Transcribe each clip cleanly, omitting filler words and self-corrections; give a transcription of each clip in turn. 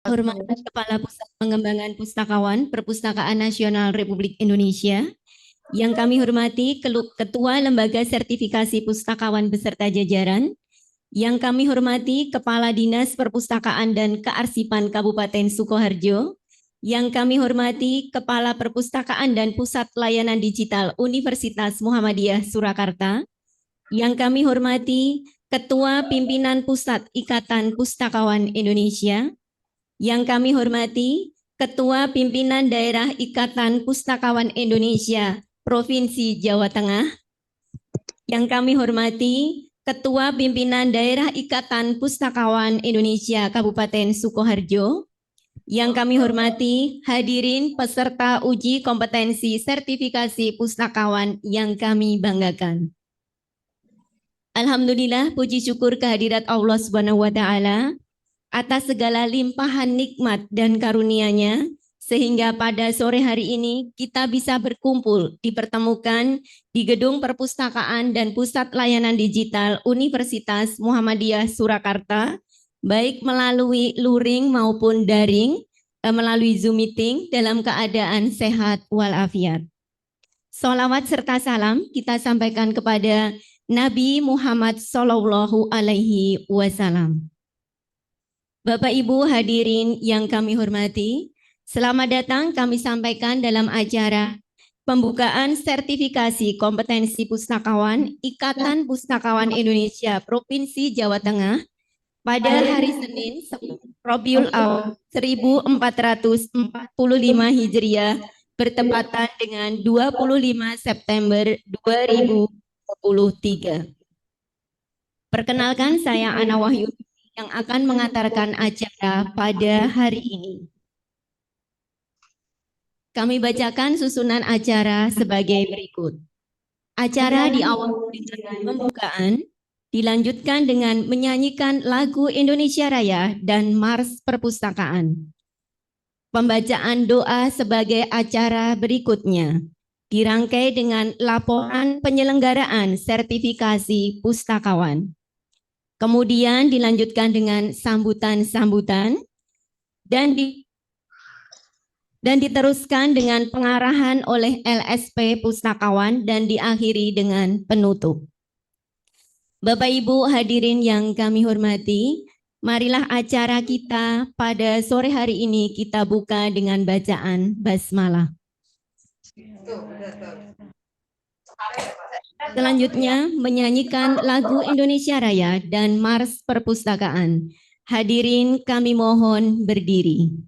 Hormatan Kepala Pusat Pengembangan Pustakawan Perpustakaan Nasional Republik Indonesia, yang kami hormati Ketua Lembaga Sertifikasi Pustakawan beserta jajaran, yang kami hormati Kepala Dinas Perpustakaan dan Kearsipan Kabupaten Sukoharjo, yang kami hormati Kepala Perpustakaan dan Pusat Layanan Digital Universitas Muhammadiyah Surakarta, yang kami hormati Ketua Pimpinan Pusat Ikatan Pustakawan Indonesia, yang kami hormati Ketua Pimpinan Daerah Ikatan Pustakawan Indonesia Provinsi Jawa Tengah, yang kami hormati Ketua Pimpinan Daerah Ikatan Pustakawan Indonesia Kabupaten Sukoharjo, yang kami hormati hadirin peserta uji kompetensi sertifikasi pustakawan yang kami banggakan. Alhamdulillah, puji syukur kehadirat Allah Subhanahu wa Ta'ala atas segala limpahan nikmat dan karunia-Nya, sehingga pada sore hari ini kita bisa berkumpul, dipertemukan di Gedung Perpustakaan dan Pusat Layanan Digital Universitas Muhammadiyah Surakarta, baik melalui luring maupun daring, melalui Zoom meeting dalam keadaan sehat walafiat. Sholawat serta salam kita sampaikan kepada Nabi Muhammad Sallallahu Alaihi Wasallam. Bapak Ibu hadirin yang kami hormati, selamat datang kami sampaikan dalam acara pembukaan sertifikasi kompetensi pustakawan Ikatan Pustakawan Indonesia Provinsi Jawa Tengah pada hari Senin Rabiul Awal 1445 Hijriah bertepatan dengan 25 September 2023. Perkenalkan, saya Ana Wahyu yang akan mengantarkan acara pada hari ini. Kami bacakan susunan acara sebagai berikut. Acara diawali dengan pembukaan, dilanjutkan dengan menyanyikan lagu Indonesia Raya dan Mars Perpustakaan. Pembacaan doa sebagai acara berikutnya, dirangkai dengan laporan penyelenggaraan sertifikasi pustakawan. Kemudian dilanjutkan dengan sambutan-sambutan dan diteruskan dengan pengarahan oleh LSP Pustakawan dan diakhiri dengan penutup. Bapak Ibu hadirin yang kami hormati, marilah acara kita pada sore hari ini kita buka dengan bacaan basmalah. Selanjutnya menyanyikan lagu Indonesia Raya dan Mars Perpustakaan. Hadirin kami mohon berdiri.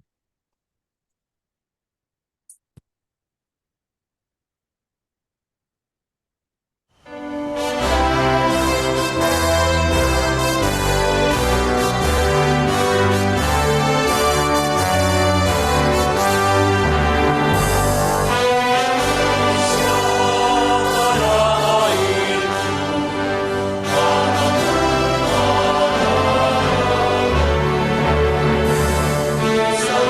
So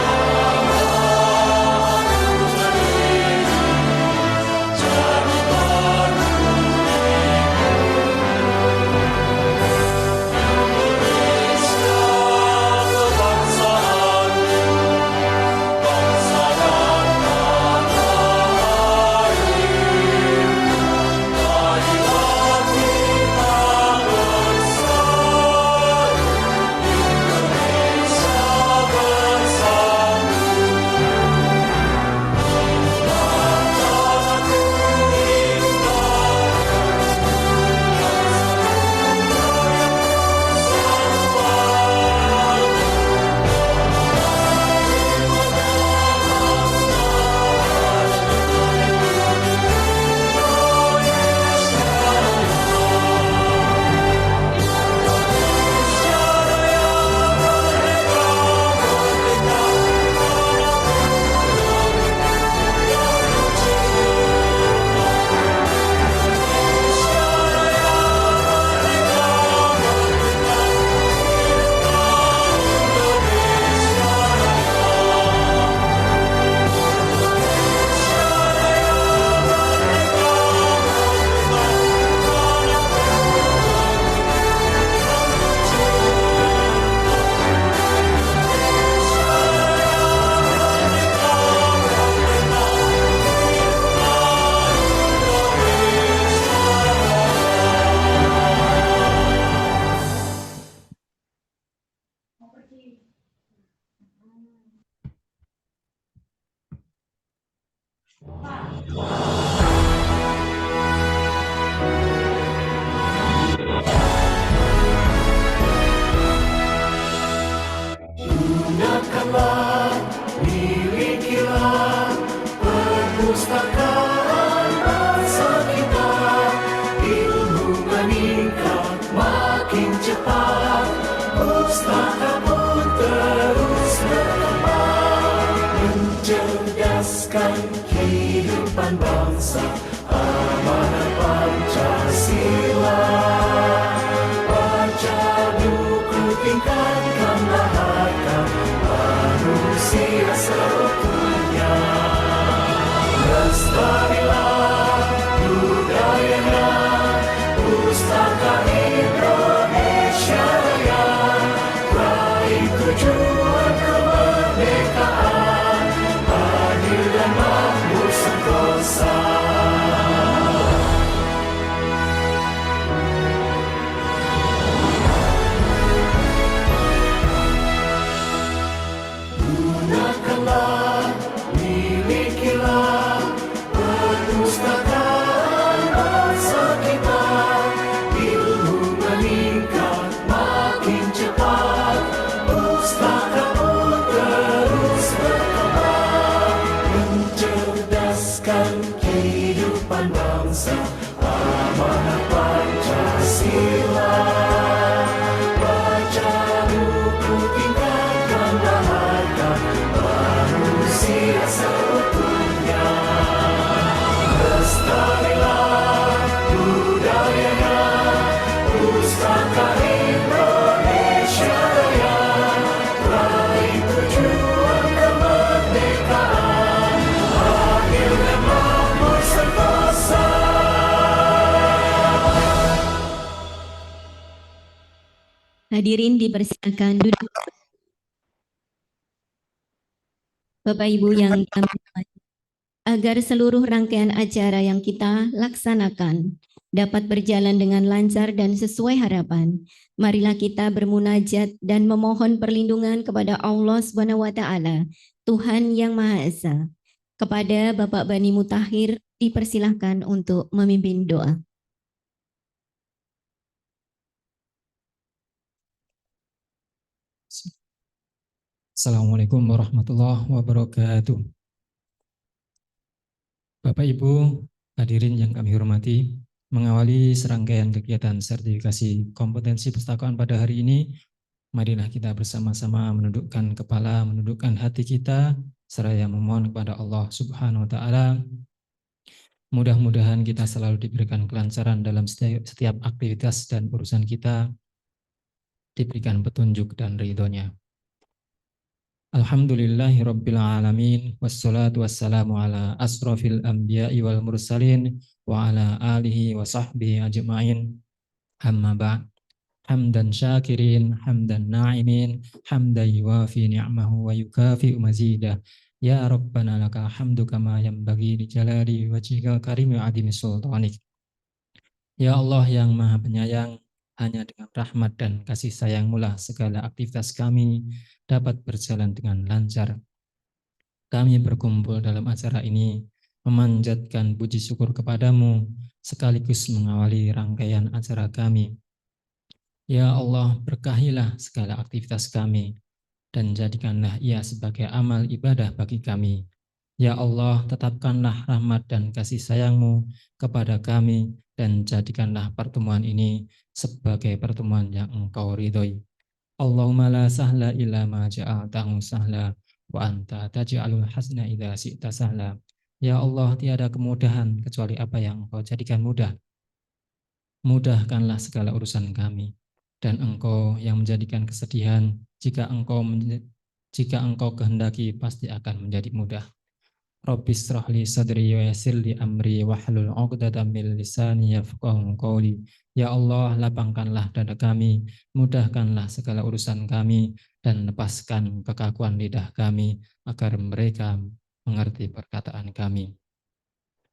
Gunakanlah, milikilah perpustakaan bangsa kita. Ilmu meningkat makin cepat, pustaka pun terus berkembang, mencerdaskan kehidupan bangsa, amanat Pancasila. Baca buku, tingkatkanlah harta manusia seutuhnya. Lestarilah budayanya, pustaka Indonesia Raya. Raih tujuan kemerdekaan, adil dan makmur sentosa. Gunakanlah, milikilah perpustakaan bangsa kita. Ilmu meningkat makin cepat, pustaka pun terus berkembang, mencerdaskan kehidupan bangsa, amanat Pancasila. Baca buku, tingkatkanlah harta manusia seutuhnya. Lestarilah budayanya, pustaka Indonesia Raya. Raih tujuan kemerdekaan, adil dan makmur sentosa. Hadirin dipersilakan duduk. Bapak Ibu yang kami hormati, agar seluruh rangkaian acara yang kita laksanakan dapat berjalan dengan lancar dan sesuai harapan, marilah kita bermunajat dan memohon perlindungan kepada Allah Subhanahu wa taala, Tuhan yang Maha Esa. Kepada Bapak Bani Mutakhir dipersilahkan untuk memimpin doa. Assalamualaikum warahmatullahi wabarakatuh. Bapak Ibu hadirin yang kami hormati, mengawali serangkaian kegiatan sertifikasi kompetensi perpustakaan pada hari ini, marilah kita bersama-sama menundukkan kepala, menundukkan hati kita, seraya memohon kepada Allah Subhanahu wa taala. Mudah-mudahan kita selalu diberikan kelancaran dalam setiap aktivitas dan urusan kita, diberikan petunjuk dan ridhonya. Alhamdulillahi Rabbil Alamin, wassalatu wassalamu ala asrafil anbiya'i wal mursalin wa ala alihi wa sahbihi ajma'in. Amma ba'd. Hamdan syakirin, hamdan na'imin, hamdan yuwafi ni'mahu wa yukafi'u mazidah. Ya Rabbana lakal hamdu kama yanbaghi li jalali wajhikal karim wa adimi sultanik. Ya Allah yang Maha Penyayang, hanya dengan rahmat dan kasih sayang-Mu lah segala aktivitas kami dapat berjalan dengan lancar. Kami berkumpul dalam acara ini memanjatkan puji syukur kepadamu sekaligus mengawali rangkaian acara kami. Ya Allah, berkahilah segala aktivitas kami dan jadikanlah ia sebagai amal ibadah bagi kami. Ya Allah, tetapkanlah rahmat dan kasih sayang-Mu kepada kami dan jadikanlah pertemuan ini sebagai pertemuan yang Engkau ridhoi. Allahumma la sahla illa ma ja'altahu sahla wa anta taj'alul hasna idza syi'ta sahla. Ya Allah, tiada kemudahan kecuali apa yang Engkau jadikan mudah. Mudahkanlah segala urusan kami, dan Engkau yang menjadikan kesedihan, jika Engkau kehendaki pasti akan menjadi mudah. Rabbis shrahli sadri wa yassir li amri wahlul 'uqdatam min lisani yafqahu qawli. Ya Allah, lapangkanlah dada kami, mudahkanlah segala urusan kami, dan lepaskan kekakuan lidah kami agar mereka mengerti perkataan kami.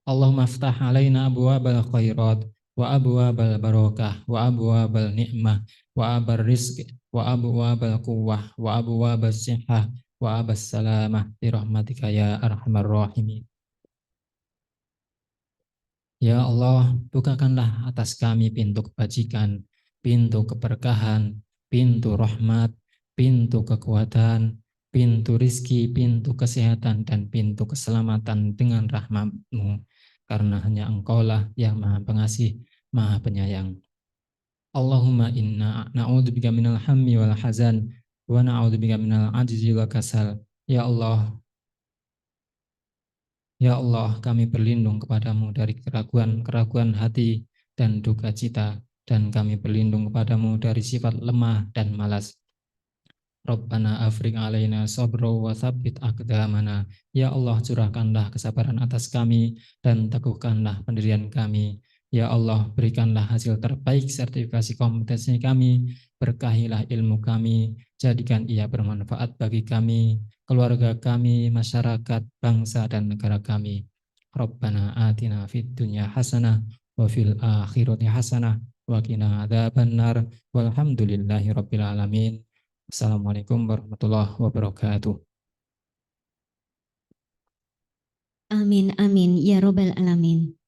Allahumma aftah alaina abwabal khairat wa abwabal barakah wa abwabal ni'mah wa abar rizq wa abwabal quwwah wa abwabal sihah wa abas salamah bi rahmatika ya arhamar rahimin. Ya Allah, bukakanlah atas kami pintu kebajikan, pintu keberkahan, pintu rahmat, pintu kekuatan, pintu rizki, pintu kesehatan, dan pintu keselamatan dengan rahmat-Mu, karena hanya Engkaulah yang Maha Pengasih, Maha Penyayang. Allahumma inna na'udzubika minal hammi wal hazan, wa na'udzubika minal ajzi wal kasal. Ya Allah, ya Allah, kami berlindung kepadamu dari keraguan-keraguan hati dan duka cita, dan kami berlindung kepadamu dari sifat lemah dan malas. Rabbana afrig alaina sabra wa tsabbit aqdamana. Ya Allah, curahkanlah kesabaran atas kami dan teguhkanlah pendirian kami. Ya Allah, berikanlah hasil terbaik sertifikasi kompetensi kami, berkahilah ilmu kami, jadikan ia bermanfaat bagi kami, keluarga kami, masyarakat, bangsa, dan negara kami. Rabbana atina fid dunya hasanah wa fil akhirati hasanah wa qina adzabannar walhamdulillahi rabbil alamin. Assalamualaikum warahmatullahi wabarakatuh. Amin, amin, ya robbal alamin.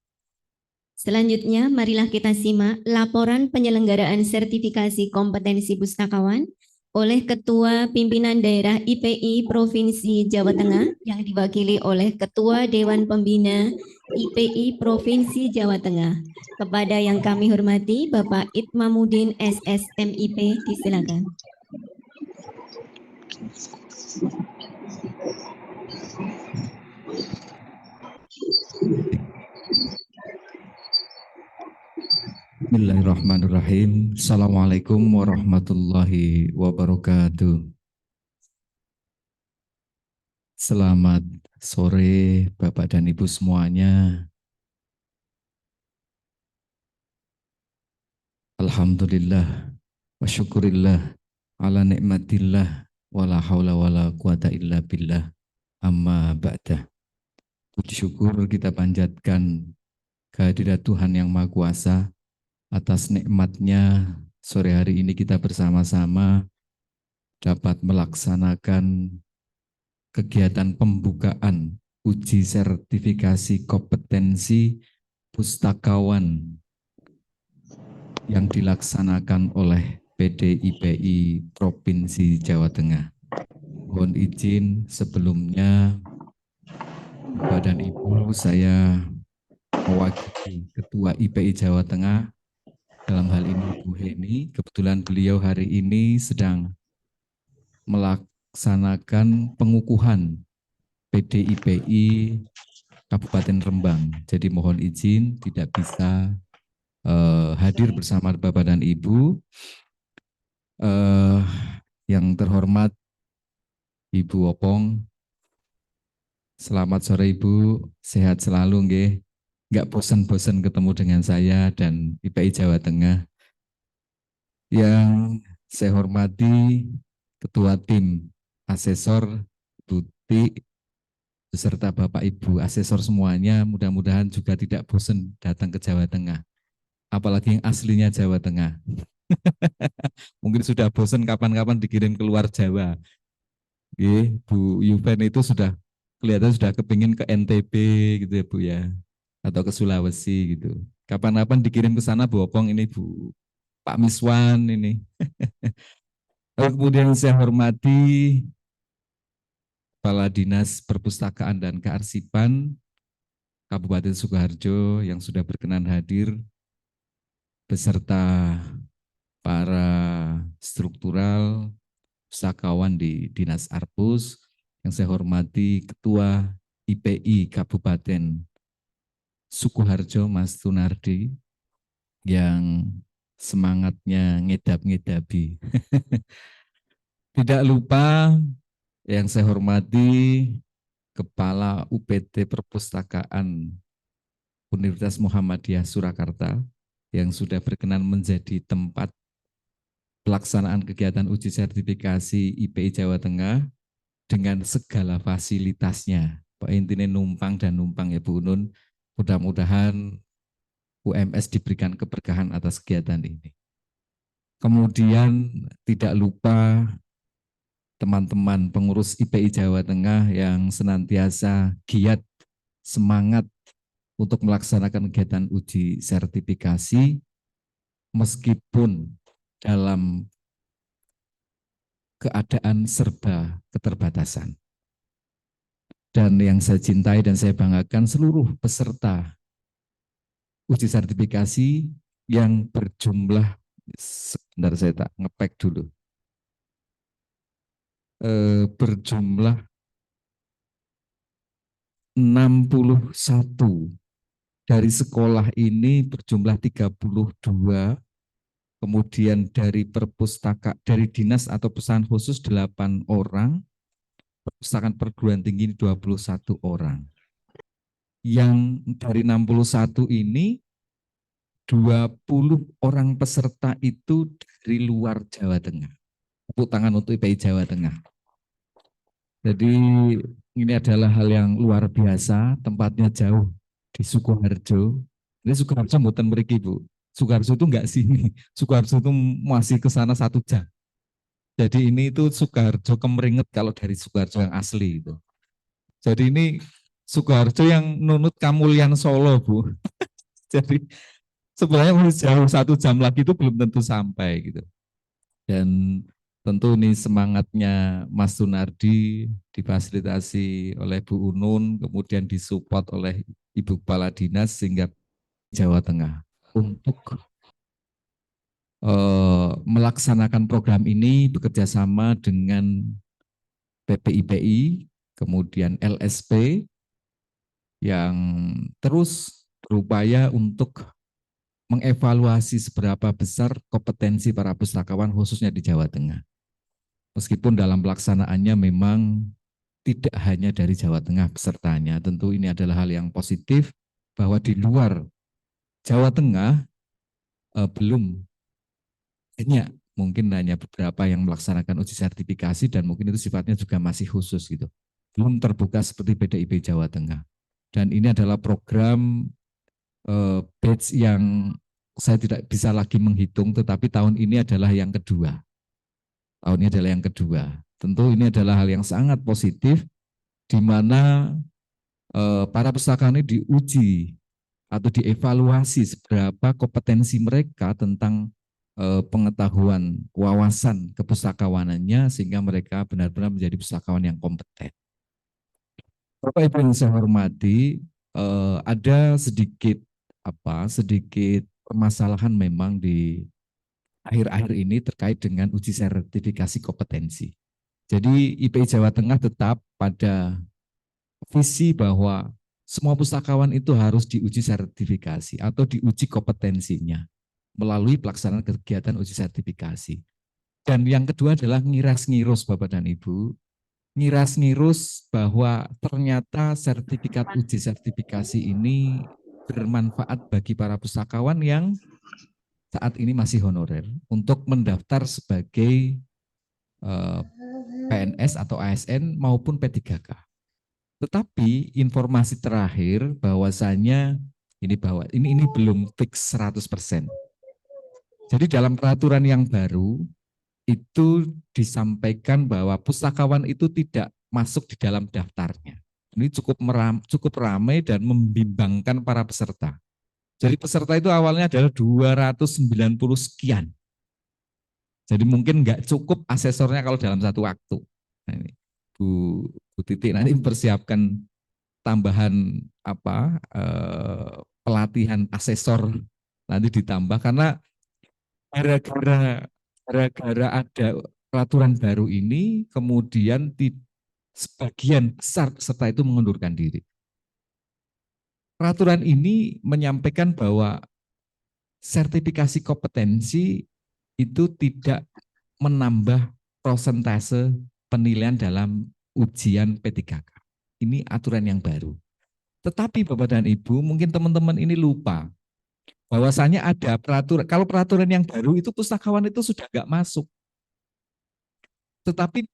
Selanjutnya, marilah kita simak laporan penyelenggaraan sertifikasi kompetensi pustakawan oleh Ketua Pimpinan Daerah IPI Provinsi Jawa Tengah yang diwakili oleh Ketua Dewan Pembina IPI Provinsi Jawa Tengah. Kepada yang kami hormati, Bapak Itmamuddin SSMIP, disilakan. Bismillahirrahmanirrahim. Assalamualaikum warahmatullahi wabarakatuh. Selamat sore Bapak dan Ibu semuanya. Alhamdulillah wa syukurillah ala nikmatillah wala haula wala quwata illa billah amma ba'dah. Puji syukur kita panjatkan kehadirat Tuhan Yang Maha Kuasa atas nikmatnya sore hari ini kita bersama-sama dapat melaksanakan kegiatan pembukaan uji sertifikasi kompetensi pustakawan yang dilaksanakan oleh PDIPI Provinsi Jawa Tengah. Mohon izin sebelumnya Bapak dan Ibu, saya mewakili Ketua IPI Jawa Tengah, dalam hal ini Bu Heni. Kebetulan beliau hari ini sedang melaksanakan pengukuhan PDIPI Kabupaten Rembang. Jadi mohon izin tidak bisa hadir bersama Bapak dan Ibu. Yang terhormat Ibu Opong, selamat sore Ibu, sehat selalu nggih. Nggak bosan-bosan ketemu dengan saya dan IPI Jawa Tengah. Yang saya hormati Ketua Tim Asesor Buti beserta Bapak Ibu asesor semuanya, mudah-mudahan juga tidak bosan datang ke Jawa Tengah. Apalagi yang aslinya Jawa Tengah. Mungkin sudah bosan kapan-kapan dikirim keluar Jawa. Bu Yuven itu sudah kelihatan sudah kepingin ke NTB gitu ya Bu ya, atau ke Sulawesi gitu. Kapan-kapan dikirim ke sana Bu Opong ini Bu Pak Miswan ini. Lalu kemudian saya hormati Kepala Dinas Perpustakaan dan Kearsipan Kabupaten Sukoharjo yang sudah berkenan hadir beserta para struktural pustakawan di Dinas Arpus, yang saya hormati Ketua IPI Kabupaten Sukoharjo Mas Tunardi yang semangatnya ngedap-ngedabi. Tidak lupa yang saya hormati Kepala UPT Perpustakaan Universitas Muhammadiyah Surakarta yang sudah berkenan menjadi tempat pelaksanaan kegiatan uji sertifikasi IPI Jawa Tengah dengan segala fasilitasnya. Pak intinya numpang dan numpang ya Bu Nun. Mudah-mudahan UMS diberikan keberkahan atas kegiatan ini. Kemudian tidak lupa teman-teman pengurus IPI Jawa Tengah yang senantiasa giat, semangat untuk melaksanakan kegiatan uji sertifikasi meskipun dalam keadaan serba keterbatasan. Dan yang saya cintai dan saya banggakan seluruh peserta uji sertifikasi yang berjumlah, sebentar saya tak ngepek dulu, berjumlah 61. Dari sekolah ini berjumlah 32, kemudian dari dari dinas atau perusahaan khusus 8 orang, perpustakaan perguruan tinggi ini 21 orang. Yang dari 61 ini 20 orang peserta itu dari luar Jawa Tengah. Tepuk tangan untuk IPI Jawa Tengah. Jadi ini adalah hal yang luar biasa, tempatnya jauh di Sukoharjo. Ini Sukoharjo mboten mriki, Bu. Sukoharjo itu enggak sini. Sukoharjo itu masih ke sana 1 jam. Jadi ini itu Sukoharjo Kemeringet kalau dari Sukoharjo yang asli itu. Jadi ini Sukoharjo yang nunut Kamulyan Solo, Bu. Jadi sebenarnya masih jauh 1 jam lagi itu belum tentu sampai gitu. Dan tentu ini semangatnya Mas Sunardi difasilitasi oleh Bu Unun, kemudian disupport oleh Ibu Kepala Dinas sehingga Jawa Tengah untuk melaksanakan program ini bekerja sama dengan PPIPI, kemudian LSP yang terus berupaya untuk mengevaluasi seberapa besar kompetensi para pustakawan khususnya di Jawa Tengah. Meskipun dalam pelaksanaannya memang tidak hanya dari Jawa Tengah pesertanya, tentu ini adalah hal yang positif bahwa di luar Jawa Tengah belum banyak, mungkin hanya beberapa yang melaksanakan uji sertifikasi dan mungkin itu sifatnya juga masih khusus gitu. Belum terbuka seperti PDIP Jawa Tengah. Dan ini adalah program batch yang saya tidak bisa lagi menghitung, tetapi tahun ini adalah yang kedua. Tahun ini adalah yang kedua. Tentu ini adalah hal yang sangat positif, di mana para pustakawan ini diuji atau dievaluasi seberapa kompetensi mereka tentang pengetahuan, wawasan kepustakawanannya, sehingga mereka benar-benar menjadi pustakawan yang kompeten. Bapak Ibu yang saya hormati, ada sedikit permasalahan memang di akhir-akhir ini terkait dengan uji sertifikasi kompetensi. Jadi IPI Jawa Tengah tetap pada visi bahwa semua pustakawan itu harus diuji sertifikasi atau diuji kompetensinya melalui pelaksanaan kegiatan uji sertifikasi. Dan yang kedua adalah ngiras-ngirus Bapak dan Ibu, ngiras-ngirus bahwa ternyata sertifikat uji sertifikasi ini bermanfaat bagi para pustakawan yang saat ini masih honorer untuk mendaftar sebagai PNS atau ASN maupun P3K. Tetapi informasi terakhir bahwasanya ini belum fix 100%. Jadi dalam peraturan yang baru itu disampaikan bahwa pustakawan itu tidak masuk di dalam daftarnya. Ini cukup ramai dan membimbangkan para peserta. Jadi peserta itu awalnya adalah 290 sekian. Jadi mungkin nggak cukup asesornya kalau dalam satu waktu. Nah, ini Bu Titik nanti mempersiapkan tambahan pelatihan asesor nanti ditambah, karena gara-gara ada peraturan baru ini, kemudian sebagian besar peserta itu mengundurkan diri. Peraturan ini menyampaikan bahwa sertifikasi kompetensi itu tidak menambah prosentase penilaian dalam ujian P3K. Ini aturan yang baru. Tetapi Bapak dan Ibu, mungkin teman-teman ini lupa bahwasanya ada peraturan. Kalau peraturan yang baru itu pustakawan itu sudah nggak masuk. Tetapi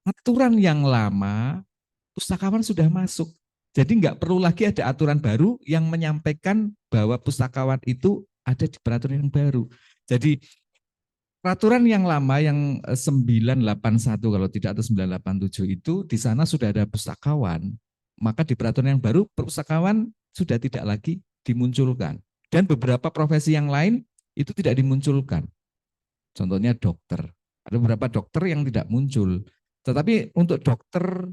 aturan yang lama pustakawan sudah masuk. Jadi nggak perlu lagi ada aturan baru yang menyampaikan bahwa pustakawan itu ada di peraturan yang baru. Jadi peraturan yang lama yang 981 kalau tidak, atau 987 itu di sana sudah ada pustakawan, maka di peraturan yang baru pustakawan sudah tidak lagi dimunculkan. Dan beberapa profesi yang lain itu tidak dimunculkan. Contohnya dokter. Ada beberapa dokter yang tidak muncul. Tetapi untuk dokter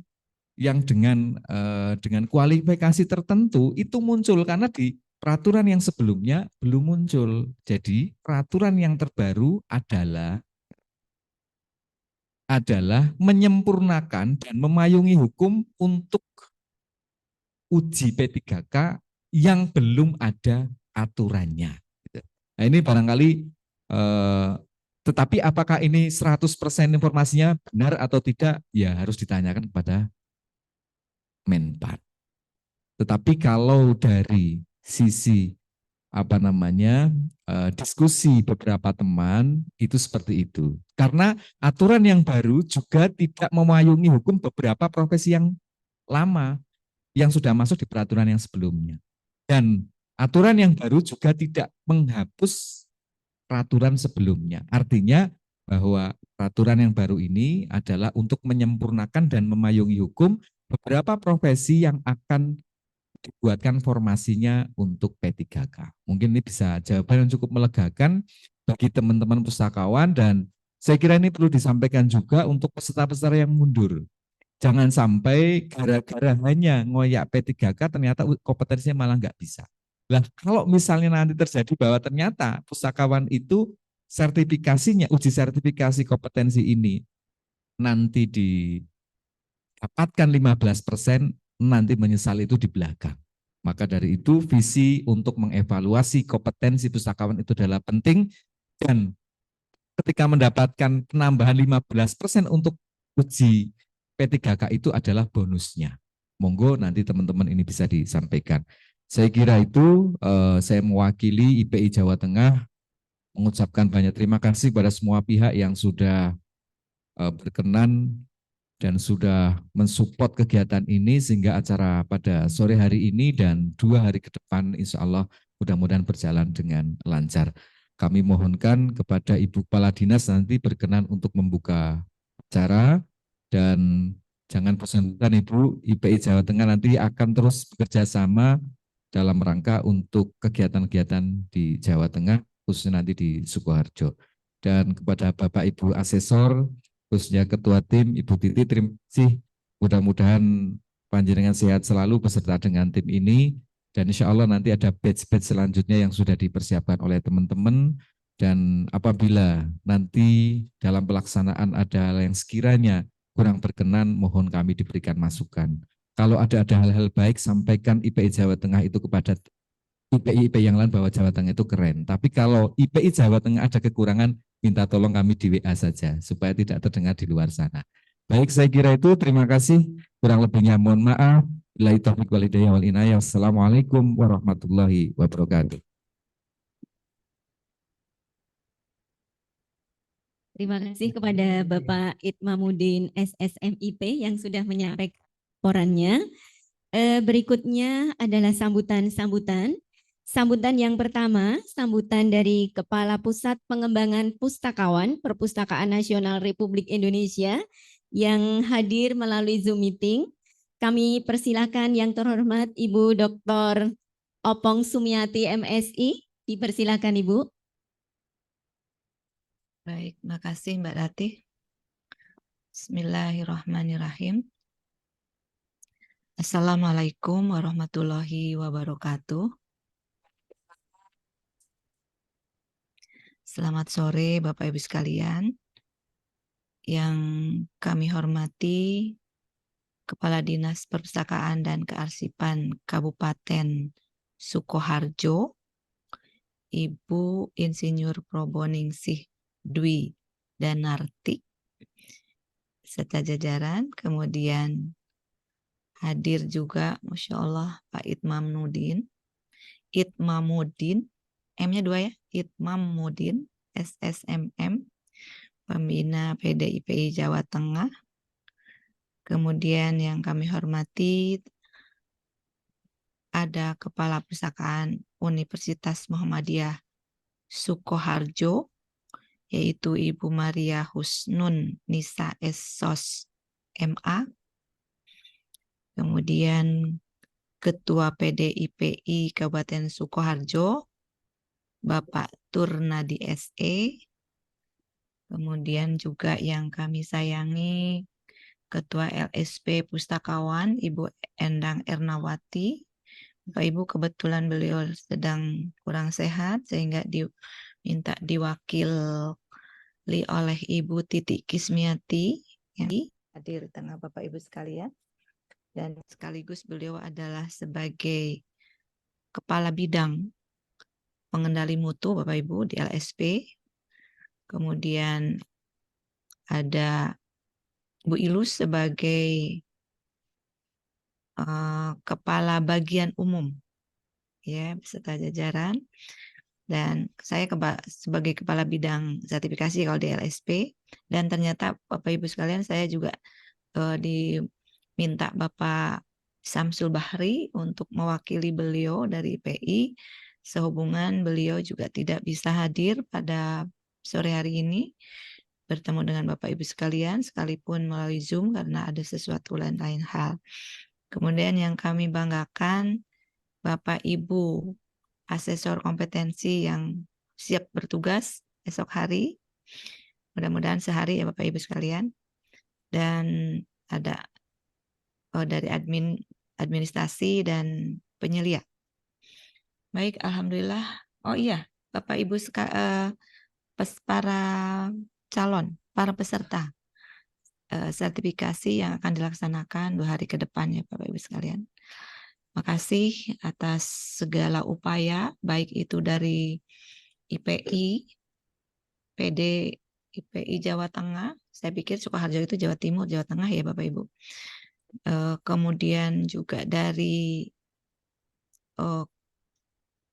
yang dengan kualifikasi tertentu itu muncul karena di peraturan yang sebelumnya belum muncul. Jadi peraturan yang terbaru adalah menyempurnakan dan memayungi hukum untuk uji P3K yang belum ada aturannya. Nah ini barangkali, tetapi apakah ini 100% informasinya benar atau tidak, ya harus ditanyakan kepada Menpan. Tetapi kalau dari sisi diskusi beberapa teman itu seperti itu. Karena aturan yang baru juga tidak memayungi hukum beberapa profesi yang lama yang sudah masuk di peraturan yang sebelumnya. Dan aturan yang baru juga tidak menghapus peraturan sebelumnya. Artinya bahwa peraturan yang baru ini adalah untuk menyempurnakan dan memayungi hukum beberapa profesi yang akan dibuatkan formasinya untuk P3K. Mungkin ini bisa jawaban yang cukup melegakan bagi teman-teman pustakawan, dan saya kira ini perlu disampaikan juga untuk peserta-peserta yang mundur. Jangan sampai gara-gara hanya ngoyak P3K ternyata kompetensinya malah nggak bisa. Nah, kalau misalnya nanti terjadi bahwa ternyata pustakawan itu sertifikasinya, uji sertifikasi kompetensi ini nanti didapatkan 15%, nanti menyesal itu di belakang. Maka dari itu visi untuk mengevaluasi kompetensi pustakawan itu adalah penting, dan ketika mendapatkan penambahan 15% untuk uji P3K itu adalah bonusnya. Monggo nanti teman-teman ini bisa disampaikan. Saya kira itu saya mewakili IPI Jawa Tengah mengucapkan banyak terima kasih kepada semua pihak yang sudah berkenan dan sudah mensupport kegiatan ini sehingga acara pada sore hari ini dan 2 hari ke depan insya Allah mudah-mudahan berjalan dengan lancar. Kami mohonkan kepada Ibu Kepala Dinas nanti berkenan untuk membuka acara, dan jangan bosan-bosan Ibu, IPI Jawa Tengah nanti akan terus bekerja sama dalam rangka untuk kegiatan-kegiatan di Jawa Tengah, khususnya nanti di Sukoharjo. Dan kepada Bapak Ibu Asesor, khususnya Ketua Tim, Ibu Titi, terima kasih. Mudah-mudahan panjenengan sehat selalu beserta dengan tim ini, dan insya Allah nanti ada batch-batch selanjutnya yang sudah dipersiapkan oleh teman-teman, dan apabila nanti dalam pelaksanaan ada yang sekiranya kurang berkenan, mohon kami diberikan masukan. Kalau ada hal-hal baik, sampaikan IPI Jawa Tengah itu kepada IPI yang lain bahwa Jawa Tengah itu keren. Tapi kalau IPI Jawa Tengah ada kekurangan, minta tolong kami di WA saja, supaya tidak terdengar di luar sana. Baik, saya kira itu. Terima kasih. Kurang lebihnya mohon maaf. Billahi taufiq wal hidayah wal inayah. Wassalamualaikum warahmatullahi wabarakatuh. Terima kasih kepada Bapak Itmamuddin SSMIP yang sudah menyampaikan laporannya. Berikutnya adalah sambutan-sambutan. Sambutan yang pertama, sambutan dari Kepala Pusat Pengembangan Pustakawan Perpustakaan Nasional Republik Indonesia yang hadir melalui Zoom meeting. Kami persilakan yang terhormat Ibu Dr. Opong Sumiati MSI. Dipersilakan Ibu. Baik, makasih Mbak Ratih. Bismillahirrahmanirrahim. Assalamualaikum warahmatullahi wabarakatuh. Selamat sore Bapak Ibu sekalian. Yang kami hormati Kepala Dinas Perpustakaan dan Kearsipan Kabupaten Sukoharjo, Ibu Insinyur Proboningsih Dwi Danarti, serta jajaran. Kemudian hadir juga, Masya Allah, Pak Itmamuddin, M-nya 2 ya, Itmamuddin, SSMM, Pembina PDIPI Jawa Tengah. Kemudian yang kami hormati ada Kepala Perpustakaan Universitas Muhammadiyah Sukoharjo, yaitu Ibu Maria Husnun Nisa Sos MA. Kemudian Ketua PDIPI Kabupaten Sukoharjo, Bapak Turnadi SE. Kemudian juga yang kami sayangi Ketua LSP Pustakawan Ibu Endang Ernawati. Bapak Ibu, kebetulan beliau sedang kurang sehat sehingga diminta diwakili oleh Ibu Titi Kismiati yang hadir di tengah Bapak Ibu sekalian. Dan sekaligus beliau adalah sebagai Kepala Bidang Pengendali Mutu Bapak Ibu di LSP. Kemudian ada Bu Ilus sebagai Kepala Bagian Umum ya beserta jajaran, dan saya sebagai Kepala Bidang Sertifikasi kalau di LSP. Dan ternyata Bapak Ibu sekalian, saya juga diminta Bapak Samsul Bahri untuk mewakili beliau dari IPI, sehubungan beliau juga tidak bisa hadir pada sore hari ini bertemu dengan Bapak Ibu sekalian sekalipun melalui Zoom karena ada sesuatu lain hal. Kemudian yang kami banggakan Bapak Ibu asesor kompetensi yang siap bertugas esok hari. Mudah-mudahan sehari ya Bapak Ibu sekalian. Dan ada dari administrasi dan penyelia. Baik, alhamdulillah. Oh iya, Bapak Ibu para calon, para peserta sertifikasi yang akan dilaksanakan 2 hari ke depan ya Bapak Ibu sekalian. Makasih atas segala upaya, baik itu dari IPI, PD IPI Jawa Tengah, saya pikir Sukoharjo itu Jawa Timur, Jawa Tengah ya Bapak Ibu. Kemudian juga dari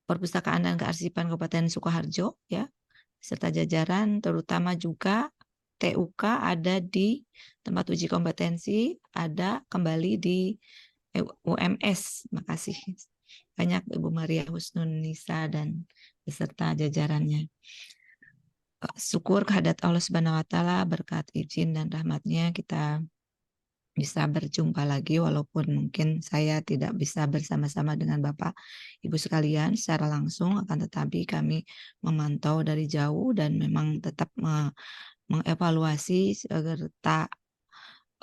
Perpustakaan dan Kearsipan Kabupaten Sukoharjo ya, serta jajaran, terutama juga TUK ada di tempat uji kompetensi, ada kembali di UMS. Makasih banyak Ibu Maria Husnun Nisa dan beserta jajarannya. Syukur kehadirat Allah Subhanahu wa taala, berkat izin dan rahmatnya kita bisa berjumpa lagi, walaupun mungkin saya tidak bisa bersama-sama dengan Bapak Ibu sekalian secara langsung, akan tetapi kami memantau dari jauh dan memang tetap mengevaluasi serta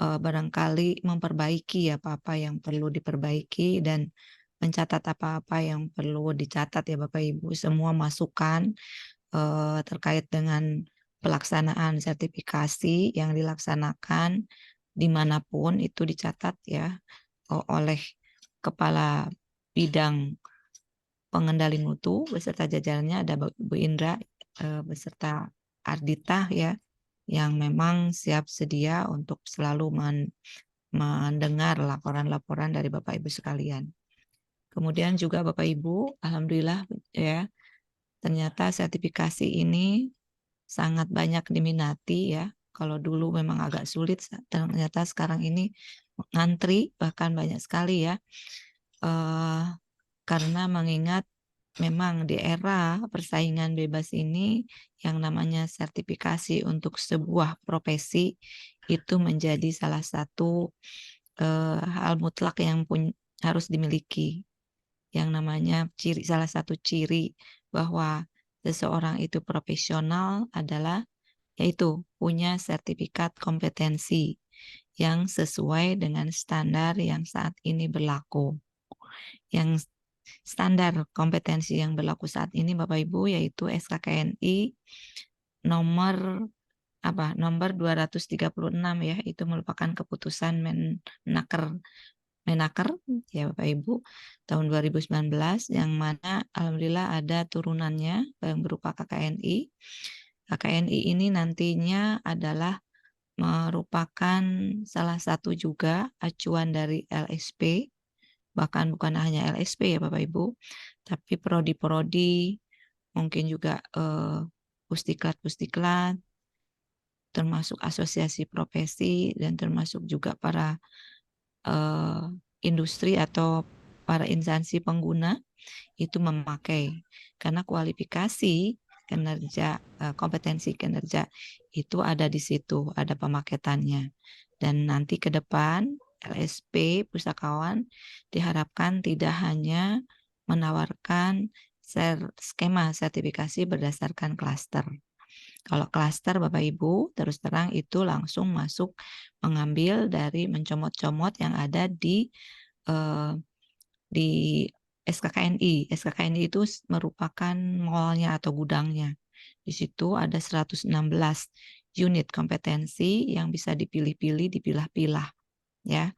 barangkali memperbaiki apa-apa yang perlu diperbaiki dan mencatat apa-apa yang perlu dicatat ya Bapak Ibu. Semua masukan terkait dengan pelaksanaan sertifikasi yang dilaksanakan dimanapun itu dicatat ya oleh Kepala Bidang Pengendali Mutu beserta jajarannya, ada Bu Indra beserta Ardita ya, yang memang siap sedia untuk selalu mendengar laporan-laporan dari Bapak Ibu sekalian. Kemudian juga Bapak Ibu, alhamdulillah ya, ternyata sertifikasi ini sangat banyak diminati ya. Kalau dulu memang agak sulit, ternyata sekarang ini ngantri bahkan banyak sekali ya. Karena mengingat memang di era persaingan bebas ini yang namanya sertifikasi untuk sebuah profesi itu menjadi salah satu hal mutlak yang harus dimiliki. Yang namanya salah satu ciri bahwa seseorang itu profesional adalah yaitu punya sertifikat kompetensi yang sesuai dengan standar yang saat ini berlaku. Yang standar kompetensi yang berlaku saat ini Bapak Ibu yaitu SKKNI nomor 236 ya, itu merupakan keputusan Menaker ya Bapak Ibu tahun 2019 yang mana alhamdulillah ada turunannya yang berupa KKNI. KKNI ini nantinya adalah merupakan salah satu juga acuan dari LSP, bahkan bukan hanya LSP ya Bapak Ibu, tapi prodi-prodi, mungkin juga pusdiklat, termasuk asosiasi profesi, dan termasuk juga para industri atau para instansi pengguna itu memakai, karena kualifikasi kinerja, kompetensi kinerja itu ada di situ, ada pemaketannya. Dan nanti ke depan LSP Pustakawan diharapkan tidak hanya menawarkan skema sertifikasi berdasarkan klaster, Kalau klaster Bapak Ibu, terus terang itu langsung masuk mengambil dari mencomot-comot yang ada di SKKNI. SKKNI itu merupakan mallnya atau gudangnya. Di situ ada 116 unit kompetensi yang bisa dipilih-pilih, dipilah-pilah, ya.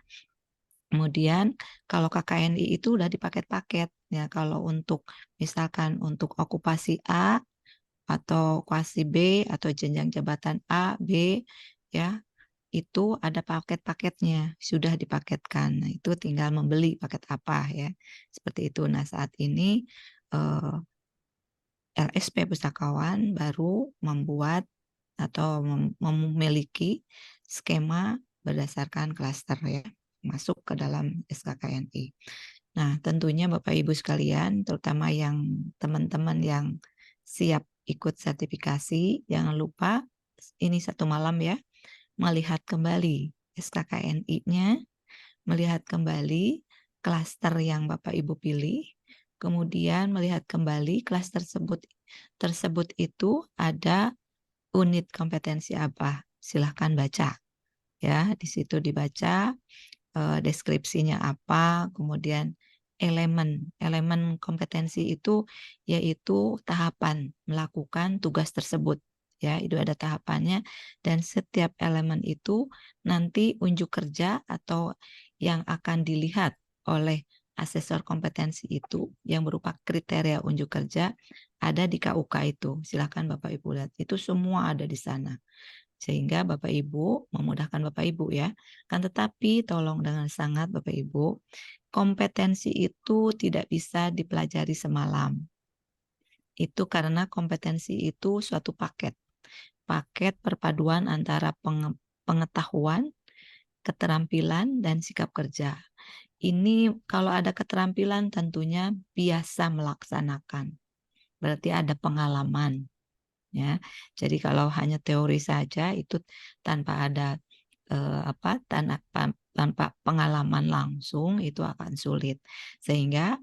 Kemudian kalau KKNI itu udah dipaket-paket, ya. Kalau untuk misalkan untuk okupasi A atau okupasi B atau jenjang jabatan A, B, ya, itu ada paket-paketnya, sudah dipaketkan. Nah, itu tinggal membeli paket apa, ya. Seperti itu. Nah, saat ini LSP Pustakawan baru membuat atau memiliki skema berdasarkan klaster, ya, masuk ke dalam SKKNI. Nah, tentunya Bapak Ibu sekalian, terutama yang teman-teman yang siap ikut sertifikasi, jangan lupa ini 1 malam, ya, melihat kembali SKKNI-nya, melihat kembali klaster yang Bapak Ibu pilih, kemudian melihat kembali klaster tersebut itu ada unit kompetensi apa. Silahkan baca, ya. Di situ dibaca deskripsinya apa, kemudian elemen kompetensi itu yaitu tahapan melakukan tugas tersebut, ya. Itu ada tahapannya, dan setiap elemen itu nanti unjuk kerja atau yang akan dilihat oleh asesor kompetensi itu yang berupa kriteria unjuk kerja ada di KUK itu. Silakan Bapak Ibu lihat, itu semua ada di sana. Sehingga Bapak Ibu memudahkan Bapak Ibu, ya. Kan tetapi tolong dengan sangat Bapak Ibu, kompetensi itu tidak bisa dipelajari semalam. Itu karena kompetensi itu suatu paket perpaduan antara pengetahuan, keterampilan, dan sikap kerja. Ini kalau ada keterampilan tentunya biasa melaksanakan. Berarti ada pengalaman, ya. Jadi kalau hanya teori saja itu tanpa ada tanpa pengalaman langsung itu akan sulit. Sehingga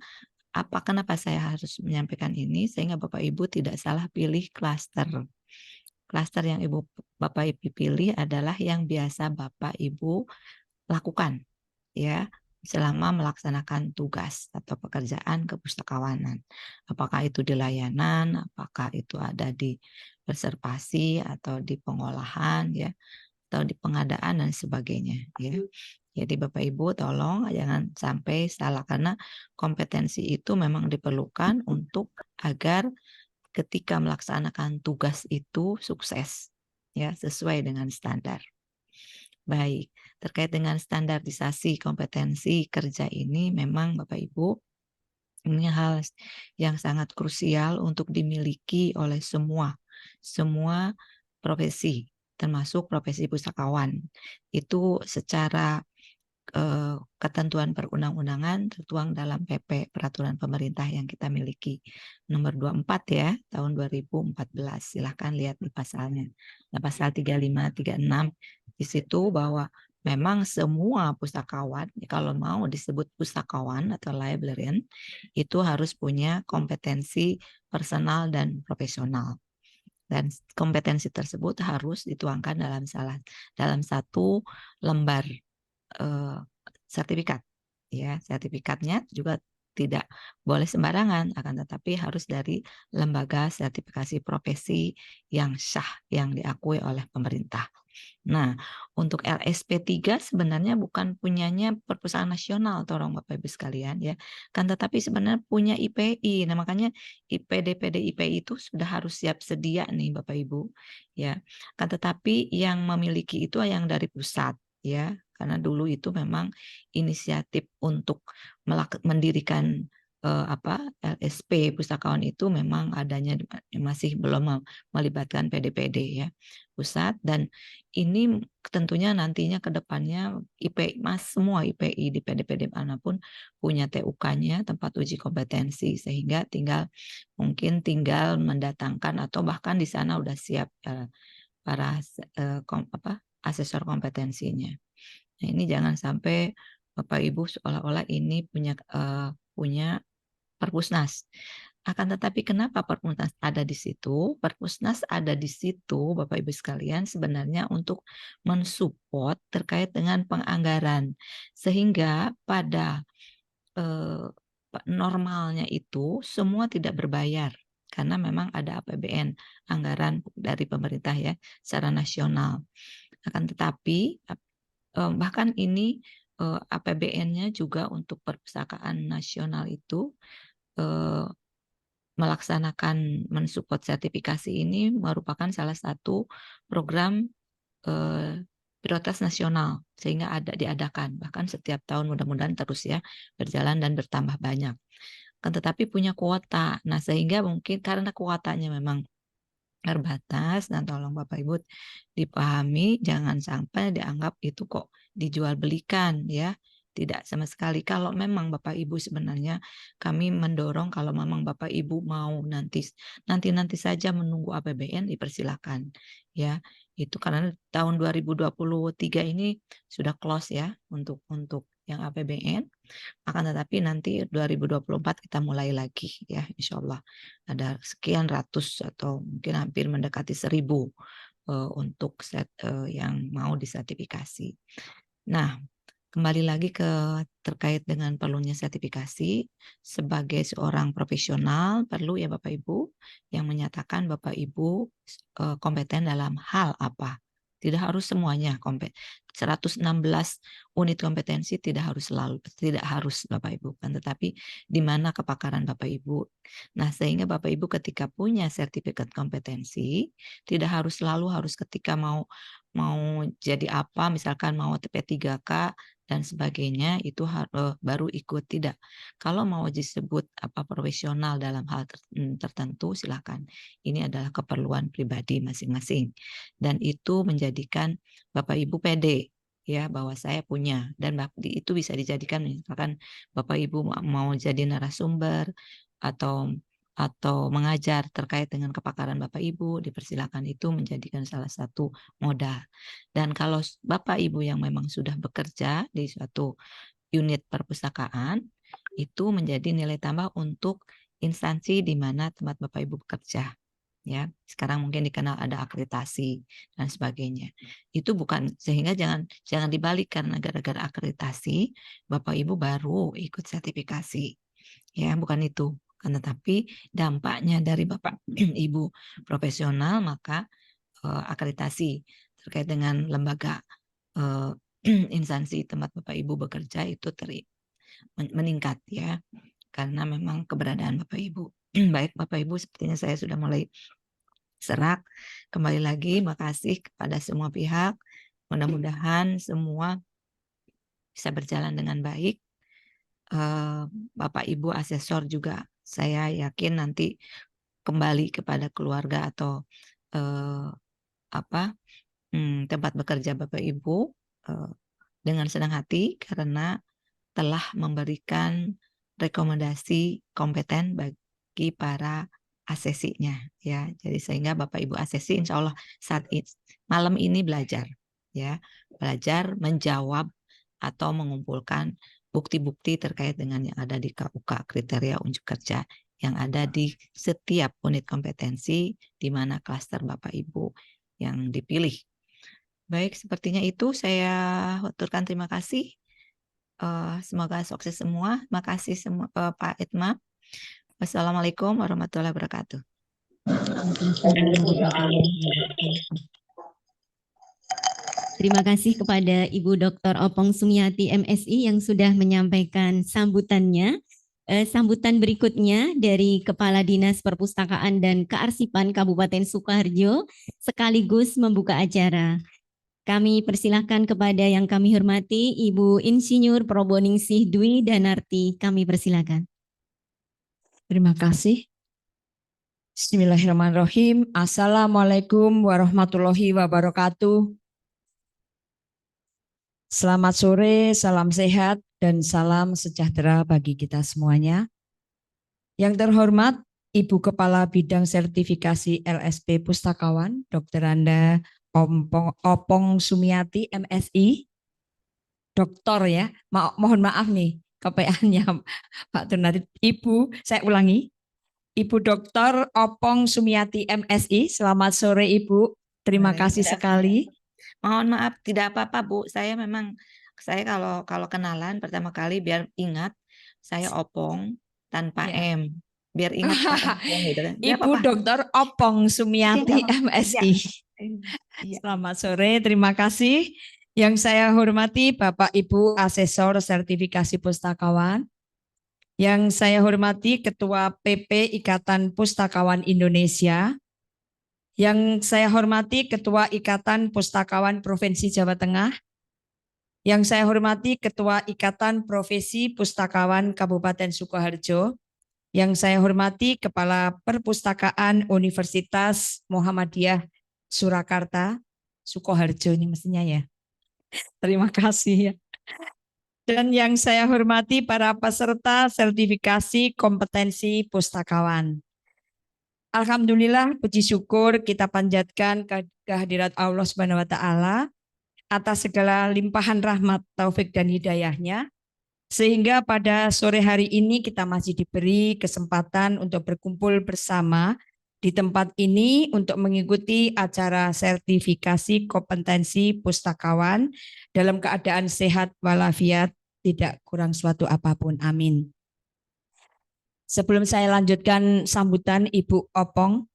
kenapa saya harus menyampaikan ini, sehingga Bapak Ibu tidak salah pilih klaster. Klaster yang Bapak Ibu pilih adalah yang biasa Bapak Ibu lakukan, ya, selama melaksanakan tugas atau pekerjaan kepustakawanan. Apakah itu di layanan, apakah itu ada di konservasi atau di pengolahan, ya, atau di pengadaan dan sebagainya, ya. Jadi Bapak Ibu tolong jangan sampai salah, karena kompetensi itu memang diperlukan untuk agar ketika melaksanakan tugas itu sukses, ya, sesuai dengan standar. Baik, terkait dengan standarisasi kompetensi kerja ini memang Bapak Ibu, ini hal yang sangat krusial untuk dimiliki oleh semua profesi, termasuk profesi pustakawan. Itu secara ketentuan perundang-undangan tertuang dalam PP Peraturan Pemerintah yang kita miliki nomor 24, ya, tahun 2014. Silahkan lihat di pasalnya. Nah, pasal 35, 36 di situ bahwa memang semua pustakawan, kalau mau disebut pustakawan atau librarian, itu harus punya kompetensi personal dan profesional. Dan kompetensi tersebut harus dituangkan dalam satu lembar sertifikat, ya. Sertifikatnya juga tidak boleh sembarangan, akan tetapi harus dari lembaga sertifikasi profesi yang sah, yang diakui oleh pemerintah. Nah, untuk LSP3 sebenarnya bukan punyanya Perpustakaan Nasional, tolong Bapak Ibu sekalian, ya. Kan tetapi sebenarnya punya IPI. Nah, makanya IPD-PD IPI itu sudah harus siap sedia nih Bapak Ibu, ya. Kan tetapi yang memiliki itu yang dari pusat, ya. Karena dulu itu memang inisiatif untuk mendirikan LSP Pustakawan itu memang adanya masih belum melibatkan PD-PD, ya, pusat. Dan ini tentunya nantinya ke depannya semua IPI di PD-PD manapun punya TUK-nya, tempat uji kompetensi, sehingga mungkin tinggal mendatangkan atau bahkan di sana udah siap para asesor kompetensinya. Nah, ini jangan sampai Bapak Ibu seolah-olah ini punya Perpusnas. Akan tetapi kenapa Perpusnas ada di situ? Perpusnas ada di situ, Bapak Ibu sekalian, sebenarnya untuk mensupport terkait dengan penganggaran. Sehingga pada normalnya itu semua tidak berbayar. Karena memang ada APBN, anggaran dari pemerintah ya, secara nasional. Akan tetapi bahkan ini APBN-nya juga untuk perpustakaan nasional itu melaksanakan mensupport sertifikasi ini merupakan salah satu program prioritas nasional sehingga diadakan bahkan setiap tahun, mudah-mudahan terus ya berjalan dan bertambah banyak. Kan tetapi punya kuota. Nah, sehingga mungkin karena kuotanya memang terbatas, dan tolong Bapak Ibu dipahami, jangan sampai dianggap itu kok dijual belikan ya. Tidak sama sekali. Kalau memang Bapak Ibu sebenarnya kami mendorong kalau memang Bapak Ibu mau nanti saja menunggu APBN dipersilakan ya. Itu karena tahun 2023 ini sudah close ya untuk yang APBN. Akan tetapi nanti 2024 kita mulai lagi ya, insya Allah ada sekian ratus atau mungkin hampir mendekati 1000 untuk yang mau disertifikasi. Nah, kembali lagi terkait dengan perlunya sertifikasi, sebagai seorang profesional perlu ya Bapak Ibu yang menyatakan Bapak Ibu kompeten dalam hal apa. Tidak harus semuanya 116 unit kompetensi tidak harus Bapak Ibu, kan, tetapi di mana kepakaran Bapak Ibu. Nah, sehingga Bapak Ibu ketika punya sertifikat kompetensi tidak harus ketika mau jadi apa, misalkan mau TP3K dan sebagainya itu baru ikut, tidak. Kalau mau disebut profesional dalam hal tertentu silakan. Ini adalah keperluan pribadi masing-masing dan itu menjadikan Bapak Ibu pede ya bahwa saya punya, dan itu bisa dijadikan misalkan Bapak Ibu mau jadi narasumber atau mengajar terkait dengan kepakaran Bapak Ibu, dipersilakan, itu menjadikan salah satu modal. Dan kalau Bapak Ibu yang memang sudah bekerja di suatu unit perpustakaan, itu menjadi nilai tambah untuk instansi di mana tempat Bapak Ibu bekerja. Ya, sekarang mungkin dikenal ada akreditasi dan sebagainya. Itu bukan, sehingga jangan dibalik karena gara-gara akreditasi Bapak Ibu baru ikut sertifikasi. Ya, bukan itu. Tetapi dampaknya dari Bapak Ibu profesional, maka akreditasi terkait dengan lembaga instansi tempat Bapak Ibu bekerja itu meningkat ya, karena memang keberadaan Bapak Ibu. Baik Bapak Ibu, sepertinya saya sudah mulai serak. Kembali lagi, makasih kepada semua pihak. Mudah-mudahan semua bisa berjalan dengan baik. Bapak Ibu asesor juga saya yakin nanti kembali kepada keluarga atau tempat bekerja Bapak Ibu dengan senang hati karena telah memberikan rekomendasi kompeten bagi para asesinya ya. Jadi sehingga Bapak Ibu asesi insya Allah malam ini belajar menjawab atau mengumpulkan bukti-bukti terkait dengan yang ada di KUK, kriteria unjuk kerja yang ada di setiap unit kompetensi di mana klaster Bapak Ibu yang dipilih. Baik, sepertinya itu saya aturkan terima kasih. Semoga sukses semua. Makasih semua Pak Itma. Wassalamualaikum warahmatullahi wabarakatuh. Terima kasih kepada Ibu Dr. Opong Sumiati MSI yang sudah menyampaikan sambutannya. Sambutan berikutnya dari Kepala Dinas Perpustakaan dan Kearsipan Kabupaten Sukoharjo sekaligus membuka acara. Kami persilahkan kepada yang kami hormati Ibu Insinyur Proboningsih Dwi Danarti. Kami persilahkan. Terima kasih. Bismillahirrahmanirrahim. Assalamualaikum warahmatullahi wabarakatuh. Selamat sore, salam sehat, dan salam sejahtera bagi kita semuanya. Yang terhormat Ibu Kepala Bidang Sertifikasi LSP Pustakawan, Dr. Anda Opong Sumiati MSI, Doktor ya, mohon maaf nih KPA-nya Pak Tunari. Ibu, saya ulangi, Ibu Dr. Opong Sumiati MSI. Selamat sore Ibu. Terima kasih sekali. Mohon maaf, tidak apa-apa Bu. Saya kalau kenalan pertama kali biar ingat saya Opong tanpa Ya. M. Biar ingat Pak Opong gitu kan. Nggak Ibu apa-apa. Dr. Opong Iya, Sumiati nggak apa-apa. MSI. Iya. Selamat sore, terima kasih. Yang saya hormati Bapak Ibu Asesor Sertifikasi Pustakawan. Yang saya hormati Ketua PP Ikatan Pustakawan Indonesia. Yang saya hormati Ketua Ikatan Pustakawan Provinsi Jawa Tengah. Yang saya hormati Ketua Ikatan Profesi Pustakawan Kabupaten Sukoharjo. Yang saya hormati Kepala Perpustakaan Universitas Muhammadiyah Surakarta, Sukoharjo ini mestinya ya. Terima kasih ya. Dan yang saya hormati para peserta sertifikasi kompetensi pustakawan. Alhamdulillah, puji syukur kita panjatkan kehadirat Allah Subhanahu wa taala atas segala limpahan rahmat, taufik dan hidayahnya, sehingga pada sore hari ini kita masih diberi kesempatan untuk berkumpul bersama di tempat ini untuk mengikuti acara sertifikasi kompetensi pustakawan dalam keadaan sehat walafiat, tidak kurang suatu apapun. Amin. Sebelum saya lanjutkan sambutan Ibu Opong,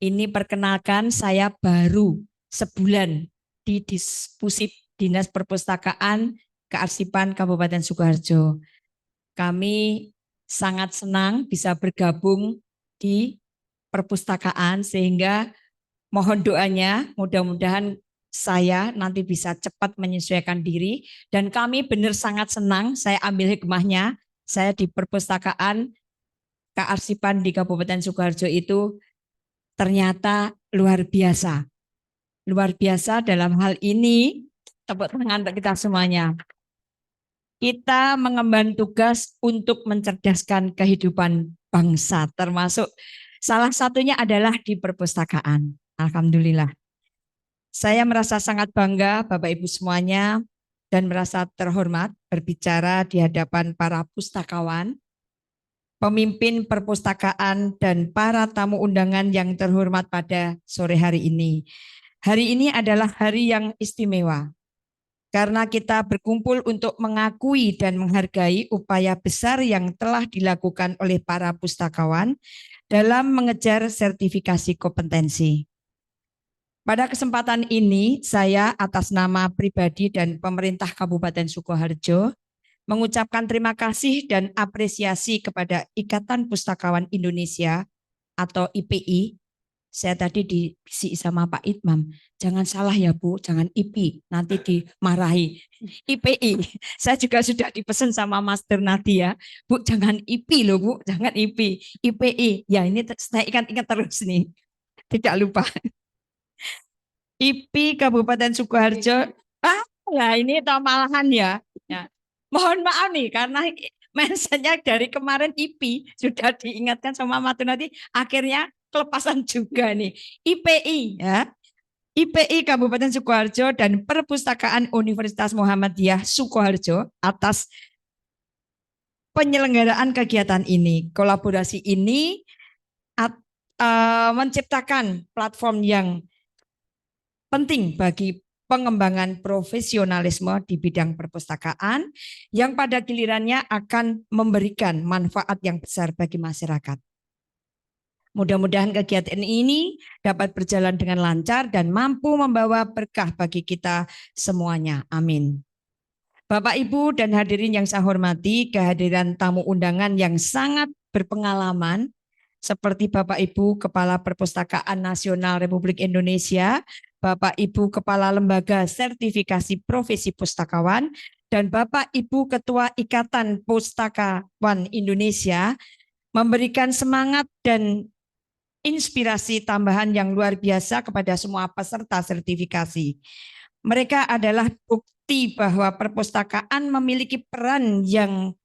ini perkenalkan saya baru sebulan di Dispusip Dinas Perpustakaan Kearsipan Kabupaten Sukoharjo. Kami sangat senang bisa bergabung di perpustakaan sehingga mohon doanya mudah-mudahan saya nanti bisa cepat menyesuaikan diri dan kami benar sangat senang saya ambil hikmahnya saya di perpustakaan kearsipan di Kabupaten Sukoharjo itu ternyata luar biasa dalam hal ini. Tepuk tangan untuk kita semuanya. Kita mengemban tugas untuk mencerdaskan kehidupan bangsa, termasuk salah satunya adalah di perpustakaan. Alhamdulillah. Saya merasa sangat bangga Bapak Ibu semuanya dan merasa terhormat berbicara di hadapan para pustakawan, pemimpin perpustakaan dan para tamu undangan yang terhormat pada sore hari ini. Hari ini adalah hari yang istimewa karena kita berkumpul untuk mengakui dan menghargai upaya besar yang telah dilakukan oleh para pustakawan dalam mengejar sertifikasi kompetensi. Pada kesempatan ini, saya atas nama pribadi dan pemerintah Kabupaten Sukoharjo mengucapkan terima kasih dan apresiasi kepada Ikatan Pustakawan Indonesia atau IPI. Saya tadi dibisik sama Pak Itmam, jangan salah ya Bu, jangan IP, nanti dimarahi. IPI, saya juga sudah dipesan sama Master Nadia, Bu jangan IP loh Bu, jangan IP, IPI. Ya ini saya ingat terus nih, tidak lupa. IP Kabupaten Sukoharjo, ya ini malahan ya. Mohon maaf nih, karena mentionnya dari kemarin IP, sudah diingatkan sama Master Nadia, akhirnya kelepasan juga nih. IPI ya. IPI Kabupaten Sukoharjo dan Perpustakaan Universitas Muhammadiyah Sukoharjo atas penyelenggaraan kegiatan ini. Kolaborasi ini menciptakan platform yang penting bagi pengembangan profesionalisme di bidang perpustakaan yang pada gilirannya akan memberikan manfaat yang besar bagi masyarakat. Mudah-mudahan kegiatan ini dapat berjalan dengan lancar dan mampu membawa berkah bagi kita semuanya. Amin. Bapak, Ibu, dan hadirin yang saya hormati, kehadiran tamu undangan yang sangat berpengalaman seperti Bapak Ibu Kepala Perpustakaan Nasional Republik Indonesia, Bapak Ibu Kepala Lembaga Sertifikasi Profesi Pustakawan, dan Bapak Ibu Ketua Ikatan Pustakawan Indonesia memberikan semangat dan inspirasi tambahan yang luar biasa kepada semua peserta sertifikasi. Mereka adalah bukti bahwa perpustakaan memiliki peran yang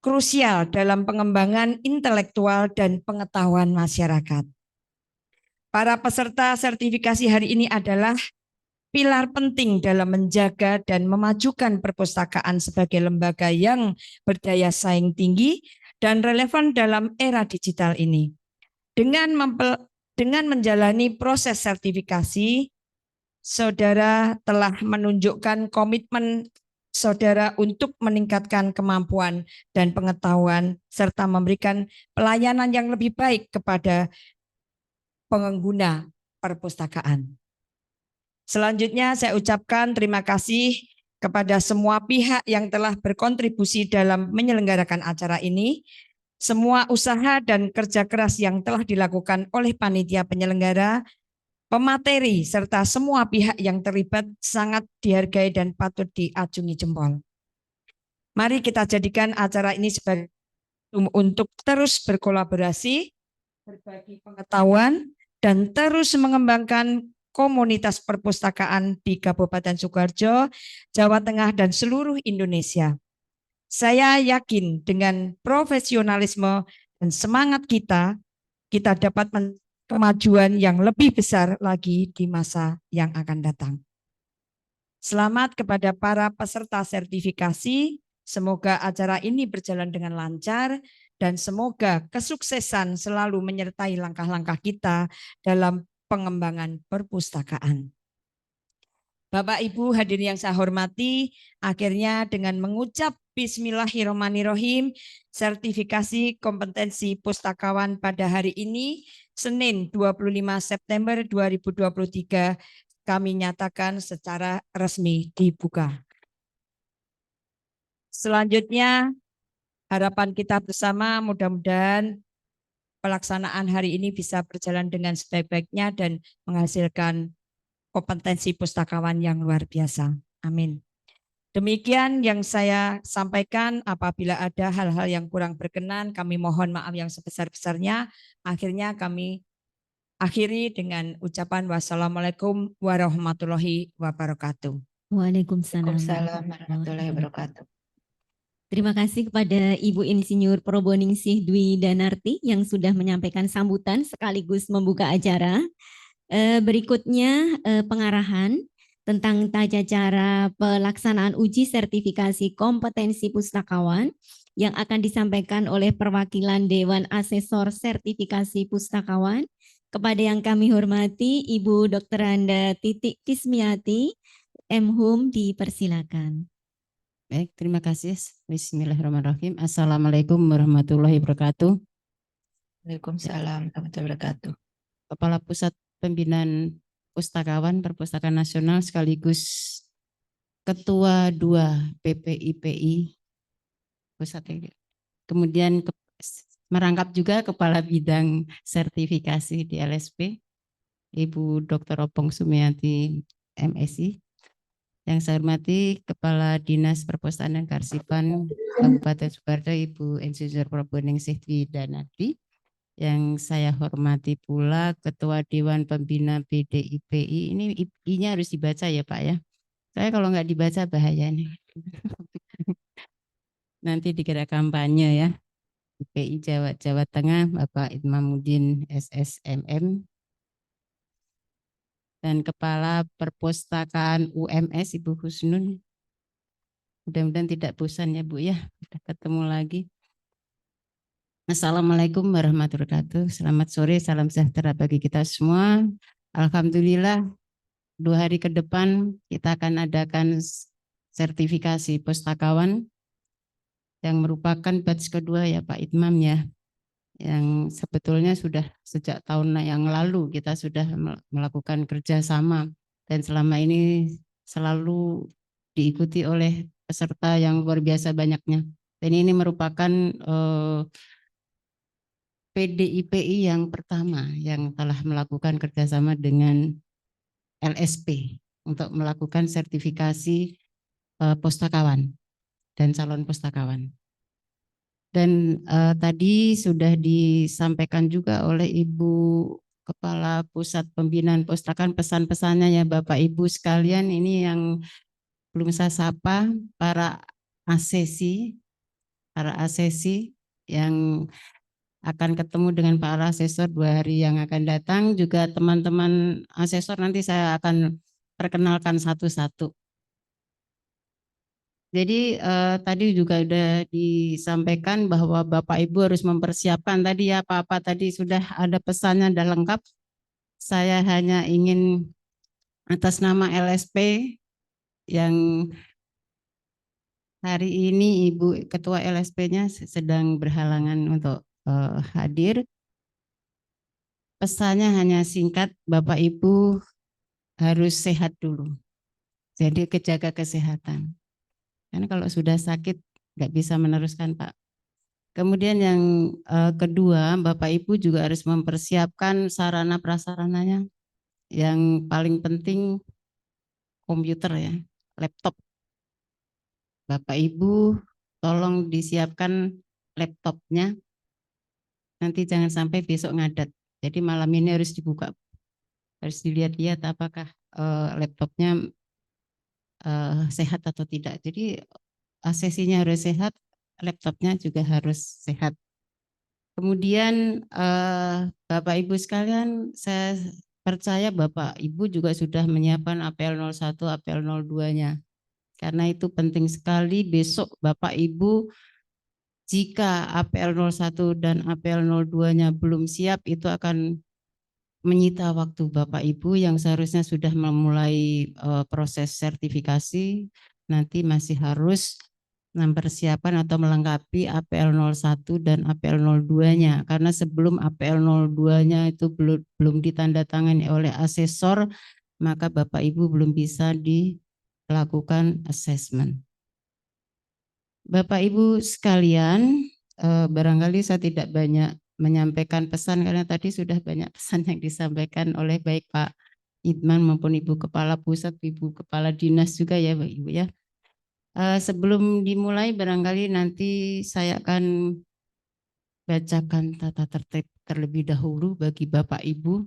krusial dalam pengembangan intelektual dan pengetahuan masyarakat. Para peserta sertifikasi hari ini adalah pilar penting dalam menjaga dan memajukan perpustakaan sebagai lembaga yang berdaya saing tinggi dan relevan dalam era digital ini. Dengan menjalani proses sertifikasi, saudara telah menunjukkan komitmen saudara untuk meningkatkan kemampuan dan pengetahuan serta memberikan pelayanan yang lebih baik kepada pengguna perpustakaan. Selanjutnya saya ucapkan terima kasih kepada semua pihak yang telah berkontribusi dalam menyelenggarakan acara ini. Semua usaha dan kerja keras yang telah dilakukan oleh panitia penyelenggara, pemateri, serta semua pihak yang terlibat sangat dihargai dan patut diacungi jempol. Mari kita jadikan acara ini sebagai untuk terus berkolaborasi, berbagi pengetahuan, dan terus mengembangkan komunitas perpustakaan di Kabupaten Sukoharjo, Jawa Tengah, dan seluruh Indonesia. Saya yakin dengan profesionalisme dan semangat kita dapat kemajuan yang lebih besar lagi di masa yang akan datang. Selamat kepada para peserta sertifikasi. Semoga acara ini berjalan dengan lancar dan semoga kesuksesan selalu menyertai langkah-langkah kita dalam pengembangan perpustakaan. Bapak Ibu hadirin yang saya hormati, akhirnya dengan mengucap Bismillahirrahmanirrahim, sertifikasi kompetensi pustakawan pada hari ini, Senin 25 September 2023, kami nyatakan secara resmi dibuka. Selanjutnya, harapan kita bersama mudah-mudahan pelaksanaan hari ini bisa berjalan dengan sebaik-baiknya dan menghasilkan kompetensi pustakawan yang luar biasa. Amin. Demikian yang saya sampaikan. Apabila ada hal-hal yang kurang berkenan, kami mohon maaf yang sebesar-besarnya. Akhirnya kami akhiri dengan ucapan wassalamualaikum warahmatullahi wabarakatuh. Waalaikumsalam warahmatullahi wabarakatuh. Terima kasih kepada Ibu Insinyur Proboningsih Dwi Danarti yang sudah menyampaikan sambutan sekaligus membuka acara. Berikutnya pengarahan tentang tata cara pelaksanaan uji sertifikasi kompetensi pustakawan yang akan disampaikan oleh perwakilan Dewan Asesor Sertifikasi Pustakawan. Kepada yang kami hormati Ibu Dr. Anda Titik Kismiati, MHum, dipersilakan. Baik, terima kasih. Bismillahirrahmanirrahim. Assalamualaikum warahmatullahi wabarakatuh. Waalaikumsalam warahmatullahi wabarakatuh. Kepala Pusat Pembinaan Pustakawan Perpustakaan Nasional sekaligus Ketua 2 PPIPI Pusat. Kemudian merangkap juga Kepala Bidang Sertifikasi di LSP, Ibu Dr. Opong Sumiati, MSI. Yang saya hormati Kepala Dinas Perpustakaan dan Kearsipan Kabupaten Sukoharjo, Ibu Insinyur Proboningsih Dwi Danarti. Yang saya hormati pula Ketua Dewan Pembina PDIPI. Ini I-nya harus dibaca ya Pak ya. Saya kalau nggak dibaca bahaya nih. Nanti dikira kampanye ya. IPI Jawa Tengah Bapak Itmamuddin SSMM. Dan Kepala Perpustakaan UMS Ibu Husnun. Mudah-mudahan tidak bosan ya Bu ya. Sudah ketemu lagi. Assalamualaikum warahmatullahi wabarakatuh. Selamat sore, salam sejahtera bagi kita semua. Alhamdulillah 2 hari ke depan kita akan adakan sertifikasi pustakawan yang merupakan batch kedua ya Pak Itmam ya. Yang sebetulnya sudah sejak tahun yang lalu kita sudah melakukan kerjasama dan selama ini selalu diikuti oleh peserta yang luar biasa banyaknya. Dan ini merupakan PDIPI yang pertama yang telah melakukan kerjasama dengan LSP untuk melakukan sertifikasi pustakawan dan calon pustakawan. Dan tadi sudah disampaikan juga oleh Ibu Kepala Pusat Pembinaan Pustakaan pesan-pesannya ya Bapak Ibu sekalian, ini yang belum saya sapa, para asesi yang akan ketemu dengan para asesor 2 hari yang akan datang, juga teman-teman asesor nanti saya akan perkenalkan satu-satu. Jadi tadi juga sudah disampaikan bahwa Bapak Ibu harus mempersiapkan tadi ya apa-apa tadi sudah ada pesannya dan lengkap. Saya hanya ingin atas nama LSP yang hari ini Ibu Ketua LSP-nya sedang berhalangan untuk hadir. Pesannya hanya singkat, Bapak Ibu harus sehat dulu. Jadi kejaga kesehatan. Karena kalau sudah sakit nggak bisa meneruskan Pak. Kemudian yang kedua, Bapak Ibu juga harus mempersiapkan sarana prasarananya. Yang paling penting komputer ya, laptop. Bapak Ibu tolong disiapkan laptopnya. Nanti jangan sampai besok ngadat. Jadi malam ini harus dibuka, harus dilihat-lihat apakah laptopnya sehat atau tidak. Jadi sesinya harus sehat, laptopnya juga harus sehat. Kemudian Bapak Ibu sekalian, saya percaya Bapak Ibu juga sudah menyiapkan APL 01, APL 02-nya. Karena itu penting sekali besok Bapak Ibu jika APL 01 dan APL 02-nya belum siap itu akan menyita waktu Bapak Ibu yang seharusnya sudah memulai proses sertifikasi, nanti masih harus mempersiapkan atau melengkapi APL 01 dan APL 02-nya. Karena sebelum APL 02-nya itu belum ditandatangani oleh asesor, maka Bapak Ibu belum bisa dilakukan assessment. Bapak Ibu sekalian, barangkali saya tidak banyak menyampaikan pesan karena tadi sudah banyak pesan yang disampaikan oleh baik Pak Idman maupun Ibu Kepala Pusat, Ibu Kepala Dinas juga ya Pak Ibu ya. Sebelum dimulai barangkali nanti saya akan bacakan tata tertib terlebih dahulu bagi Bapak Ibu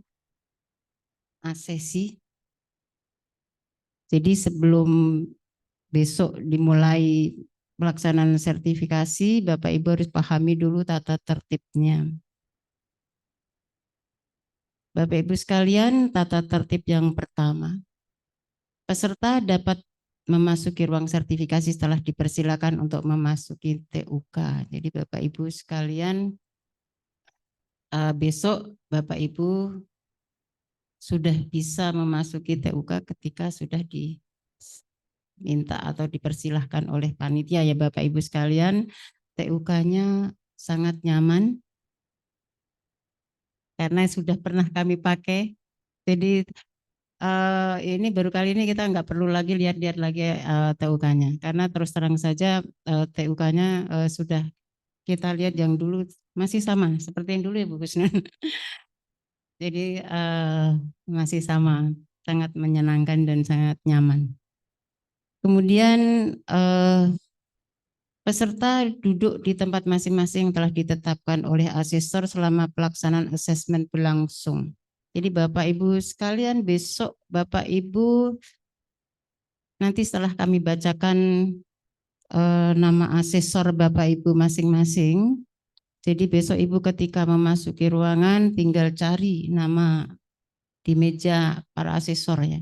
asesi. Jadi sebelum besok dimulai pelaksanaan sertifikasi, Bapak Ibu harus pahami dulu tata tertibnya. Bapak Ibu sekalian, tata tertib yang pertama. Peserta dapat memasuki ruang sertifikasi setelah dipersilakan untuk memasuki TUK. Jadi Bapak Ibu sekalian, besok Bapak Ibu sudah bisa memasuki TUK ketika sudah diminta atau dipersilahkan oleh panitia ya Bapak Ibu sekalian. TUK-nya sangat nyaman karena sudah pernah kami pakai. Jadi ini baru kali ini kita nggak perlu lagi lihat-lihat lagi TUK-nya karena terus terang saja TUK-nya sudah kita lihat yang dulu masih sama seperti yang dulu ya Bu Kusnun. Jadi masih sama, sangat menyenangkan dan sangat nyaman. Kemudian peserta duduk di tempat masing-masing telah ditetapkan oleh asesor selama pelaksanaan asesmen berlangsung. Jadi Bapak Ibu sekalian besok Bapak Ibu nanti setelah kami bacakan nama asesor Bapak Ibu masing-masing. Jadi besok Ibu ketika memasuki ruangan tinggal cari nama di meja para asesor ya.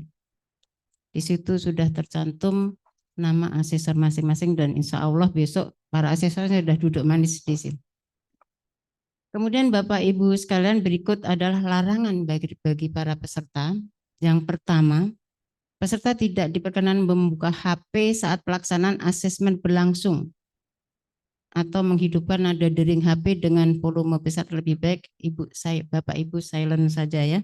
Di situ sudah tercantum nama asesor masing-masing dan insya Allah besok para asesornya sudah duduk manis di sini. Kemudian Bapak Ibu sekalian berikut adalah larangan bagi para peserta. Yang pertama, peserta tidak diperkenan membuka HP saat pelaksanaan asesmen berlangsung atau menghidupkan nada dering HP dengan volume besar. Lebih baik Bapak Ibu silent saja ya.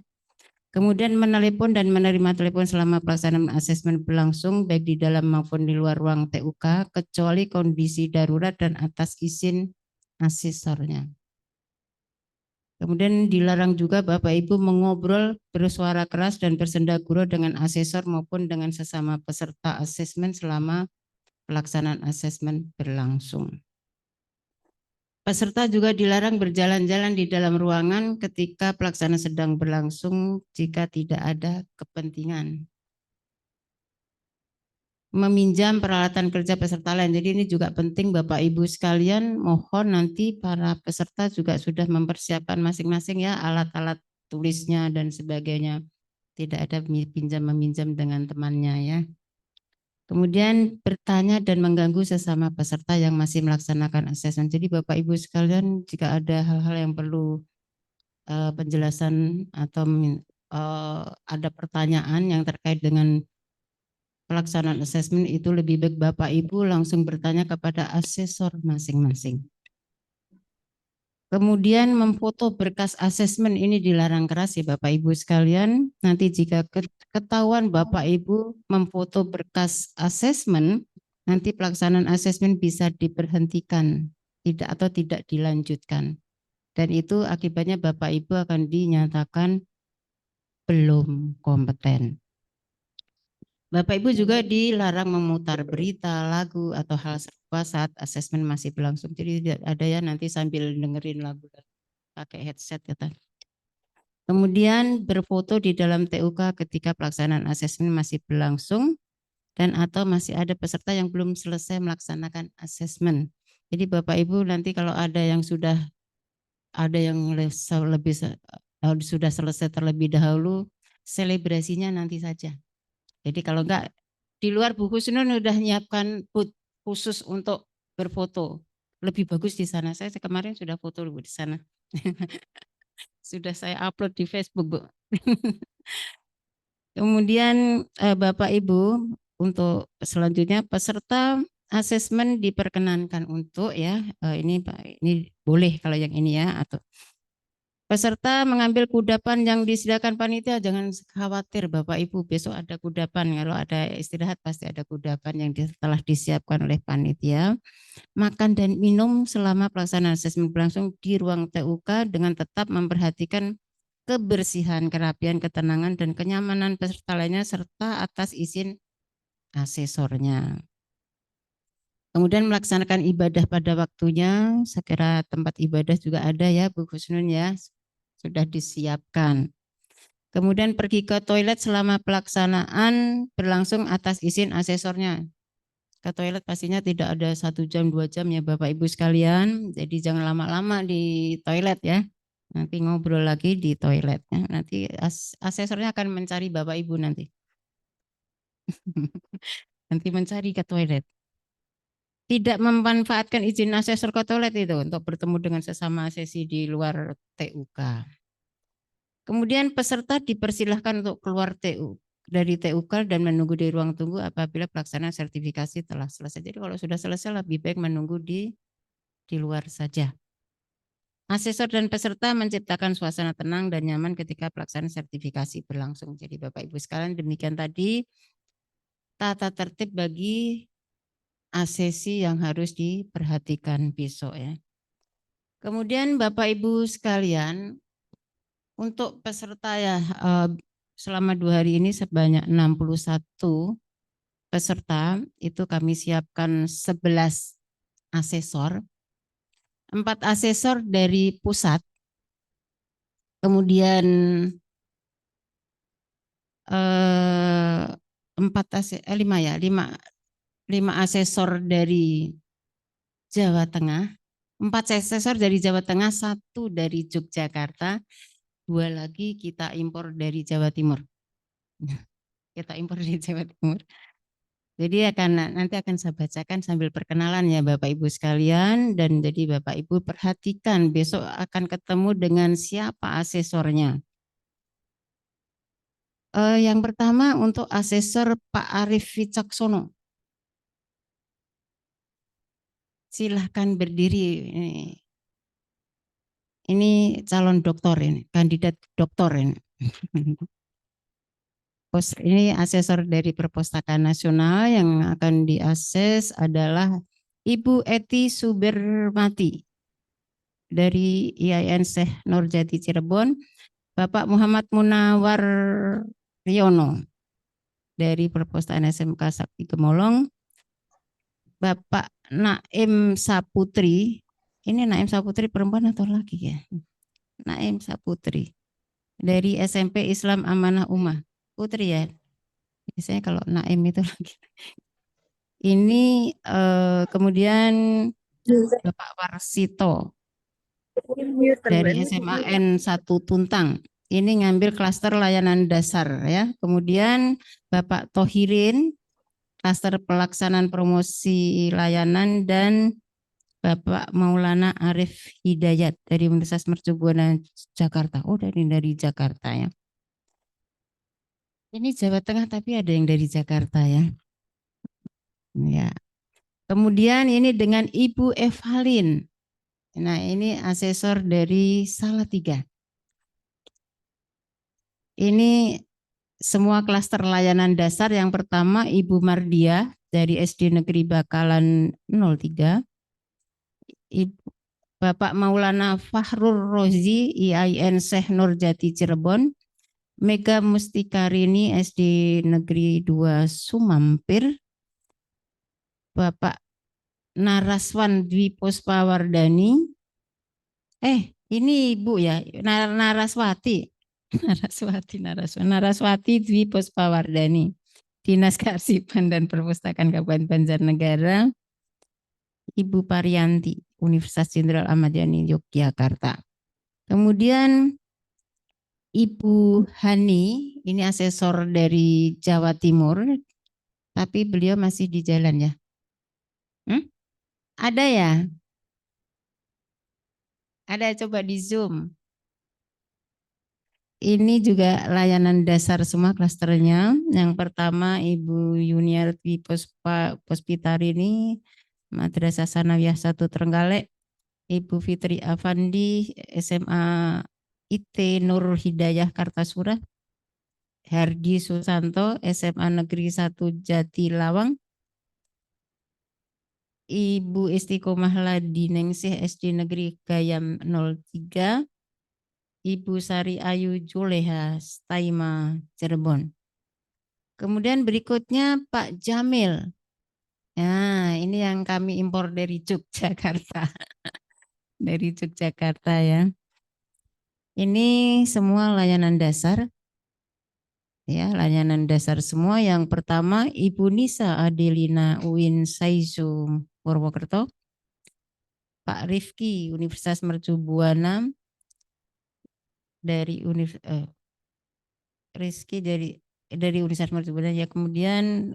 Kemudian menelepon dan menerima telepon selama pelaksanaan asesmen berlangsung baik di dalam maupun di luar ruang TUK kecuali kondisi darurat dan atas izin asesornya. Kemudian dilarang juga Bapak Ibu mengobrol bersuara keras dan bersenda gurau dengan asesor maupun dengan sesama peserta asesmen selama pelaksanaan asesmen berlangsung. Peserta juga dilarang berjalan-jalan di dalam ruangan ketika pelaksanaan sedang berlangsung jika tidak ada kepentingan. Meminjam peralatan kerja peserta lain. Jadi ini juga penting Bapak Ibu sekalian, mohon nanti para peserta juga sudah mempersiapkan masing-masing ya alat-alat tulisnya dan sebagainya. Tidak ada pinjam-meminjam dengan temannya ya. Kemudian bertanya dan mengganggu sesama peserta yang masih melaksanakan asesmen. Jadi Bapak Ibu sekalian, jika ada hal-hal yang perlu penjelasan atau ada pertanyaan yang terkait dengan pelaksanaan asesmen, itu lebih baik Bapak Ibu langsung bertanya kepada asesor masing-masing. Kemudian memfoto berkas asesmen ini dilarang keras ya Bapak Ibu sekalian. Nanti jika ketahuan Bapak Ibu memfoto berkas asesmen, nanti pelaksanaan asesmen bisa diberhentikan atau tidak dilanjutkan. Dan itu akibatnya Bapak Ibu akan dinyatakan belum kompeten. Bapak Ibu juga dilarang memutar berita, lagu, atau hal serupa saat asesmen masih berlangsung. Jadi tidak ada ya nanti sambil dengerin lagu pakai headset ya. Kemudian berfoto di dalam TUK ketika pelaksanaan asesmen masih berlangsung dan atau masih ada peserta yang belum selesai melaksanakan asesmen. Jadi Bapak Ibu nanti kalau ada yang sudah sudah selesai terlebih dahulu, selebrasinya nanti saja. Jadi kalau enggak, di luar buku Sunan udah nyiapkan booth khusus untuk berfoto. Lebih bagus di sana. Saya kemarin sudah foto di sana. Sudah saya upload di Facebook, Bu. Kemudian Bapak Ibu, untuk selanjutnya peserta asesmen diperkenankan untuk ya ini boleh kalau yang ini ya, atau peserta mengambil kudapan yang disediakan panitia. Jangan khawatir Bapak Ibu, besok ada kudapan. Kalau ada istirahat pasti ada kudapan yang telah disiapkan oleh panitia. Makan dan minum selama pelaksanaan asesmen berlangsung di ruang TUK dengan tetap memperhatikan kebersihan, kerapian, ketenangan, dan kenyamanan peserta lainnya serta atas izin asesornya. Kemudian melaksanakan ibadah pada waktunya. Saya kira tempat ibadah juga ada ya Bu Husnun ya, sudah disiapkan. Kemudian pergi ke toilet selama pelaksanaan berlangsung atas izin asesornya. Ke toilet pastinya tidak ada 1 jam 2 jam ya Bapak Ibu sekalian. Jadi jangan lama-lama di toilet ya. Nanti ngobrol lagi di toilet. Nanti asesornya akan mencari Bapak Ibu nanti. Nanti mencari ke toilet. Tidak memanfaatkan izin asesor ke toilet itu untuk bertemu dengan sesama sesi di luar TUK. Kemudian peserta dipersilahkan untuk keluar dari TUK dan menunggu di ruang tunggu apabila pelaksanaan sertifikasi telah selesai. Jadi kalau sudah selesai lebih baik menunggu di luar saja. Asesor dan peserta menciptakan suasana tenang dan nyaman ketika pelaksanaan sertifikasi berlangsung. Jadi Bapak Ibu sekalian, demikian tadi tata tertib bagi asesi yang harus diperhatikan besok ya. Kemudian Bapak Ibu sekalian, untuk peserta ya selama 2 hari ini sebanyak 61 peserta, itu kami siapkan 11 asesor, 4 asesor dari pusat, kemudian 5 asesor dari Jawa Tengah, 4 asesor dari Jawa Tengah, 1 dari Yogyakarta, 2 lagi kita impor dari Jawa Timur. Kita impor dari Jawa Timur. Jadi nanti akan saya bacakan sambil perkenalan ya Bapak Ibu sekalian. Dan jadi Bapak Ibu perhatikan besok akan ketemu dengan siapa asesornya. Yang pertama untuk asesor Pak Arif Wicaksono. Silahkan berdiri. Ini calon doktor ini, kandidat doktor ini. Ini asesor dari Perpustakaan Nasional. Yang akan diakses adalah Ibu Eti Subermati dari IAIN Syekh Nurjati Cirebon, Bapak Muhammad Munawar Riono dari Perpustakaan SMK Sakti Gemolong, Bapak Naim Saputri. Ini Naim Saputri perempuan atau laki ya? Naim Saputri dari SMP Islam Amanah Ummah. Putri ya. Biasanya kalau Naim itu lagi. Ini kemudian Bapak Warsito dari SMAN 1 Tuntang. Ini ngambil klaster layanan dasar ya. Kemudian Bapak Tohirin klaster pelaksanaan promosi layanan, dan Bapak Maulana Arif Hidayat dari Universitas Mercubuana Jakarta. Oh, dari Jakarta ya. Ini Jawa Tengah tapi ada yang dari Jakarta ya. Ya. Kemudian ini dengan Ibu Evalin. Nah, ini asesor dari Salatiga. Ini semua klaster layanan dasar. Yang pertama Ibu Mardia dari SD Negeri Bakalan 03. Bapak Maulana Fahrur Rozi IAIN Syekh Nurjati Cirebon. Mega Mustikarini SD Negeri 2 Sumampir. Bapak Naraswan Dwi Puspawardani. Ini Ibu ya, Naraswati. Naraswati Dwi Puspawardani. Dinas Kearsipan dan Perpustakaan Kabupaten Banjarnegara. Ibu Parianti, Universitas Jenderal Ahmad Yani Yogyakarta. Kemudian Ibu Hani, ini asesor dari Jawa Timur, tapi beliau masih di jalan ya. Ada ya? Ada, coba di Zoom. Ini juga layanan dasar semua klasternya. Yang pertama Ibu Yuniarti Puspitarini, Madrasah Sanawiyah 1 Trenggalek. Ibu Fitri Afandi, SMA IT Nur Hidayah Kartasura. Herdi Susanto, SMA Negeri 1 Jatilawang. Ibu Istiqomah Ladiningsih SD Negeri Gayam 03. Ibu Sari Ayu Juleha Staima Cirebon. Kemudian berikutnya Pak Jamil. Nah, ini yang kami impor dari Yogyakarta. Dari Yogyakarta ya. Ini semua layanan dasar. Ya, layanan dasar semua. Yang pertama Ibu Nisa Adelina Uin Saizu Purwokerto. Pak Rifki Universitas Mercubuana dari Rizky dari Universitas Mercubuana ya. Kemudian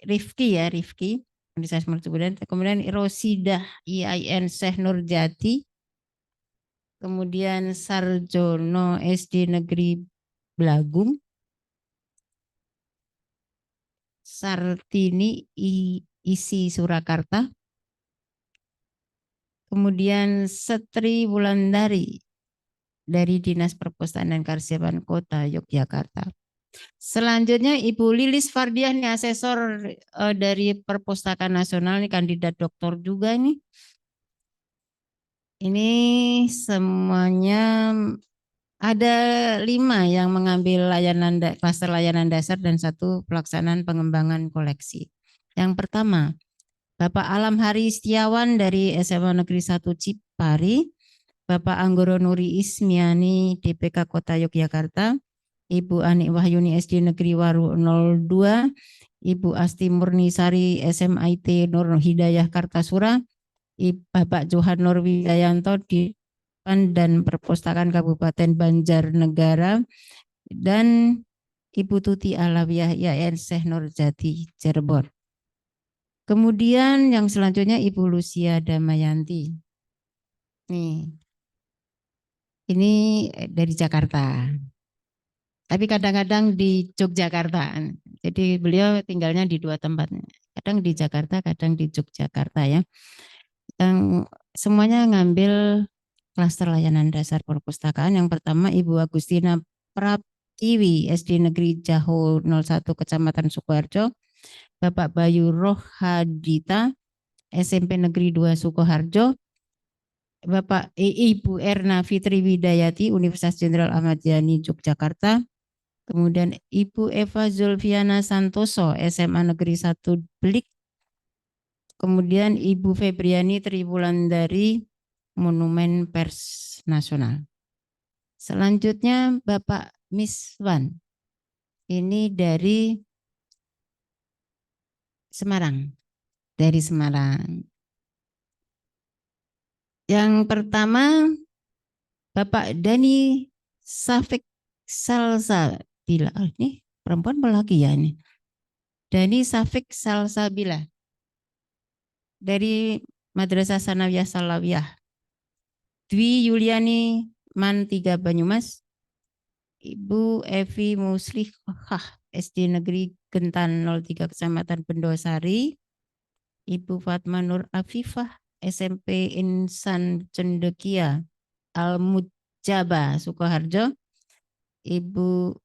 Rifki Universitas Mercubuana. Kemudian Rosidah IAIN Syekh Nurjati. Kemudian Sarjono SD Negeri Blagung. Sartini ISI Surakarta. Kemudian Setri Wulandari dari Dinas Perpustakaan dan Kearsipan Kota Yogyakarta. Selanjutnya Ibu Lilis Fardiah, nih asesor dari Perpustakaan Nasional, ini kandidat doktor juga nih. Ini semuanya ada 5 yang mengambil klaster layanan dasar dan 1 pelaksanaan pengembangan koleksi. Yang pertama, Bapak Alam Hari Setiawan dari SMA Negeri 1 Cipari. Bapak Anggoro Nuri Ismiani DPK Kota Yogyakarta. Ibu Ani Wahyuni SD Negeri Waru 02. Ibu Asti Murnisari SMIT Nur Hidayah Kartasura. Bapak Johan Nur Wijayanto di dan Perpustakaan Kabupaten Banjarnegara, dan Ibu Tuti Alawiyah IAIN Syekh Nurjati Cirebon. Kemudian yang selanjutnya Ibu Lucia Damayanti. Ini dari Jakarta. Tapi kadang-kadang di Yogyakarta. Jadi beliau tinggalnya di 2 tempat. Kadang di Jakarta, kadang di Yogyakarta ya. Yang semuanya ngambil klaster layanan dasar perpustakaan. Yang pertama Ibu Agustina Pratiwi SD Negeri Jaho 01 Kecamatan Sukoharjo. Bapak Bayu Rohadita SMP Negeri 2 Sukoharjo. Bapak Ibu Erna Fitri Widayati Universitas Jenderal Ahmad Yani Yogyakarta. Kemudian Ibu Eva Zulfiana Santoso SMA Negeri 1 Blik. Kemudian Ibu Febriani Triwulandari Monumen Pers Nasional. Selanjutnya Bapak Miswan. Ini dari Semarang. Dari Semarang. Yang pertama Bapak Dani Safik Salsa. Bila ini perempuan apa laki ya ini? Dani Safik Salsabila dari Madrasah Sanawiyah Salawiyah. Dwi Yuliani Man 3 Banyumas. Ibu Evi Muslihah SD Negeri Gentan 03 Kecamatan Bendosari. Ibu Fatma Nur Afifah SMP Insan Cendekia Al Mujaba Sukoharjo. Ibu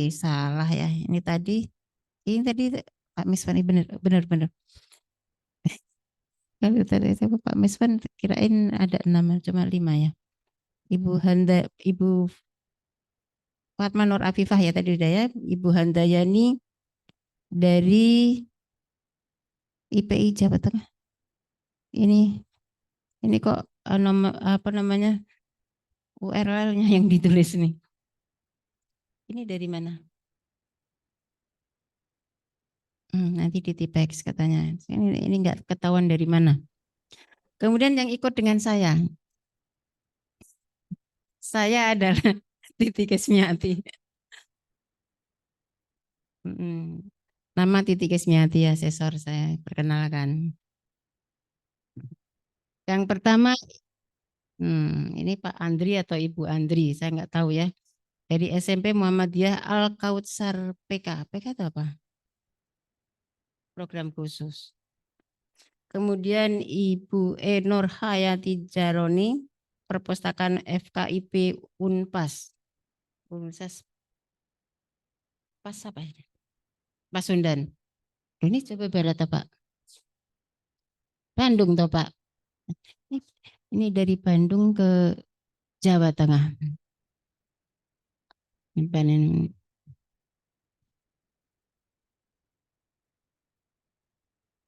salah ya. Ini tadi Pak Miswan benar. Kalau tadi saya Pak Miswan kirain ada 6 cuma 5 ya. Ibu Fatma Nur Afifah ya tadi udah ya. Ibu Handayani dari IPI Jawa Tengah. Ini kok apa namanya URL-nya yang ditulis nih. Ini dari mana? Nanti di Tipex katanya. Ini enggak ketahuan dari mana. Kemudian yang ikut dengan saya. Saya adalah Titi Kesmiati. Nama Titi Kesmiati, asesor saya perkenalkan. Yang pertama, ini Pak Andri atau Ibu Andri, saya nggak tahu ya. Dari SMP Muhammadiyah Al Kautsar PK. PK itu apa? Program khusus. Kemudian Ibu Nur Hayati Jaroni, Perpustakaan FKIP Unpas. Universitas Pas apa ini? Pasundan. Ini coba barat Pak. Bandung toh Pak. Ini dari Bandung ke Jawa Tengah.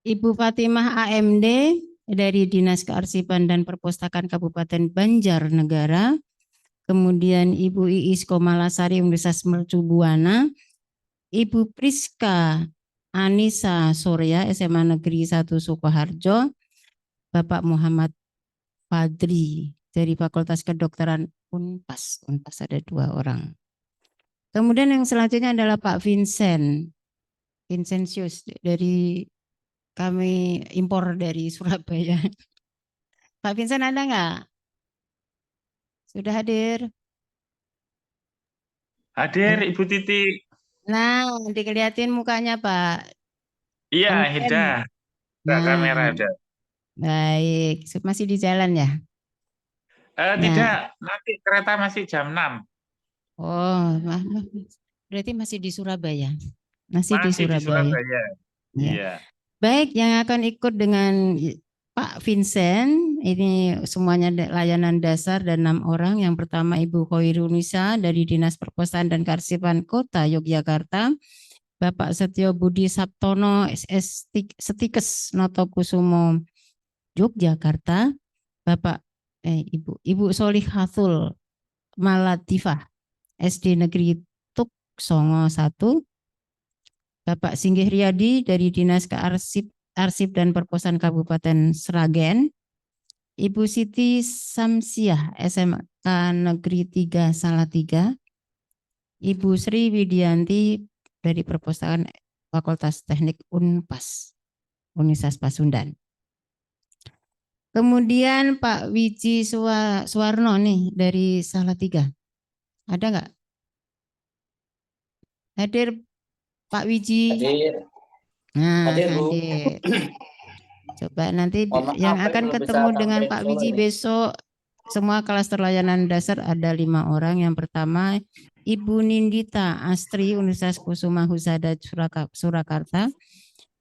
Ibu Fatimah AMD dari Dinas Kearsipan dan Perpustakaan Kabupaten Banjarnegara. Kemudian Ibu Iis Komalasari Universitas Mercu Buana. Ibu Priska Anissa Surya SMA Negeri 1 Sukoharjo. Bapak Muhammad Fadri dari Fakultas Kedokteran Unpas. Unpas ada 2 orang. Kemudian yang selanjutnya adalah Pak Vincentius dari kami impor dari Surabaya. Pak Vincent ada nggak? Sudah hadir? Hadir Ibu Titi. Nah, dikelihatin mukanya Pak. Iya, Vincent. Hida. Nah, kamera ada. Baik, masih di jalan ya? Tidak, nanti kereta masih jam 6. Oh, berarti masih di Surabaya. Masih di Surabaya. Ya. Iya. Baik, yang akan ikut dengan Pak Vincent, ini semuanya layanan dasar dan 6 orang. Yang pertama Ibu Khoirunisa dari Dinas Perpustakaan dan Kearsipan Kota Yogyakarta. Bapak Setyo Budi Sabtono SS Setikes Notokusumo Yogyakarta. Bapak Ibu Solihatul Malatifah SD Negeri Tuk Songo 1. Bapak Singgih Riyadi dari Dinas Arsip dan Perpustakaan Kabupaten Sragen. Ibu Siti Samsiah SMK Negeri 3 Salatiga. Ibu Sri Widianti dari Perpustakaan Fakultas Teknik Unpas Universitas Pasundan. Kemudian Pak Wiji Suwarno nih dari Salatiga. Ada nggak? Hadir Pak Wiji. Hadir. Nah, hadir, Bu. hadir. Coba nanti yang akan ketemu dengan Pak Wiji besok, semua klaster layanan dasar ada 5 orang. Yang pertama Ibu Nindita Astri Universitas Kusuma Husada Surakarta.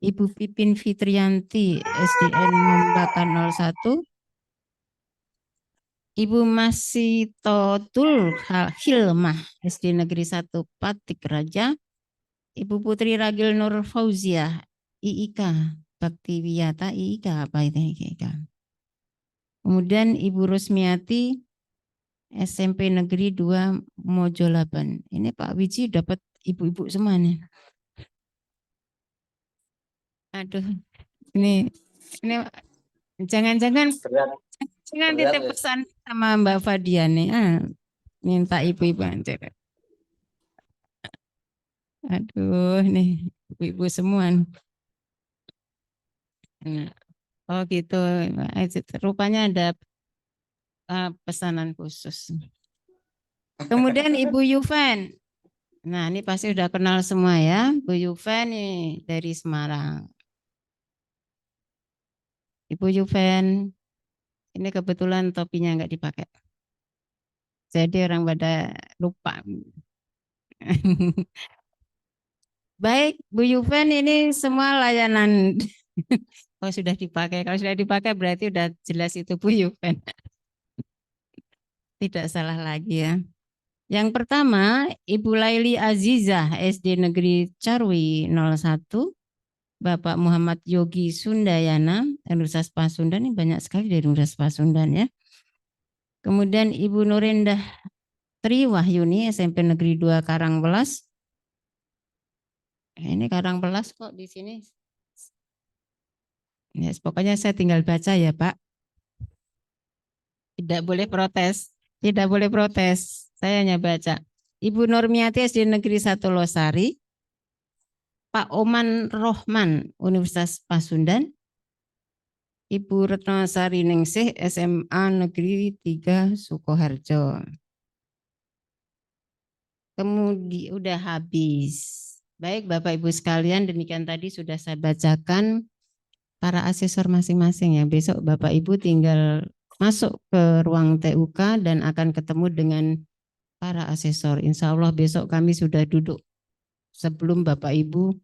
Ibu Pipin Fitrianti SDN Membakan 01. Ibu Masitotul Hilmah SD Negeri 1 Patik Raja. Ibu Putri Ragil Nur Fauziah IIK Bakti Wiyata IIK apa itu IIK. Kemudian Ibu Rusmiati SMP Negeri 2 Mojolaban. Ini Pak Wiji dapat ibu-ibu semua nih. Aduh, ini jangan-jangan titip pesan sama Mbak Fadia nih. Minta ibu-ibu aja. Aduh, nih ibu-ibu semua. Nah, oh gitu. Rupanya ada pesanan khusus. Kemudian Ibu Yuven. Nah, ini pasti udah kenal semua ya. Bu Yuven nih dari Semarang. Ibu Yuven, ini kebetulan topinya nggak dipakai. Jadi orang pada lupa. Baik, Bu Yuven ini semua layanan. Kalau sudah dipakai, berarti udah jelas itu Bu Yuven. Tidak salah lagi ya. Yang pertama, Ibu Laili Azizah, SD Negeri Carwi 01. Bapak Muhammad Yogi Sundayana, Universitas Pasundan, ini banyak sekali dari Universitas Pasundan ya. Kemudian Ibu Nurindah Tri Wahyuni, SMP Negeri 2 Karangbelas. Ini Karangbelas kok di sini. Ya, pokoknya saya tinggal baca ya Pak. Tidak boleh protes. Tidak boleh protes. Saya hanya baca. Ibu Nurmiati SD Negeri 1 Losari. Pak Oman Rohman Universitas Pasundan. Ibu Retnosari Ningsih SMA Negeri 3 Sukoharjo. Kemudian udah habis. Baik Bapak Ibu sekalian, demikian tadi sudah saya bacakan para asesor masing-masing ya. Besok Bapak Ibu tinggal masuk ke ruang TUK dan akan ketemu dengan para asesor. Insya Allah besok kami sudah duduk sebelum Bapak Ibu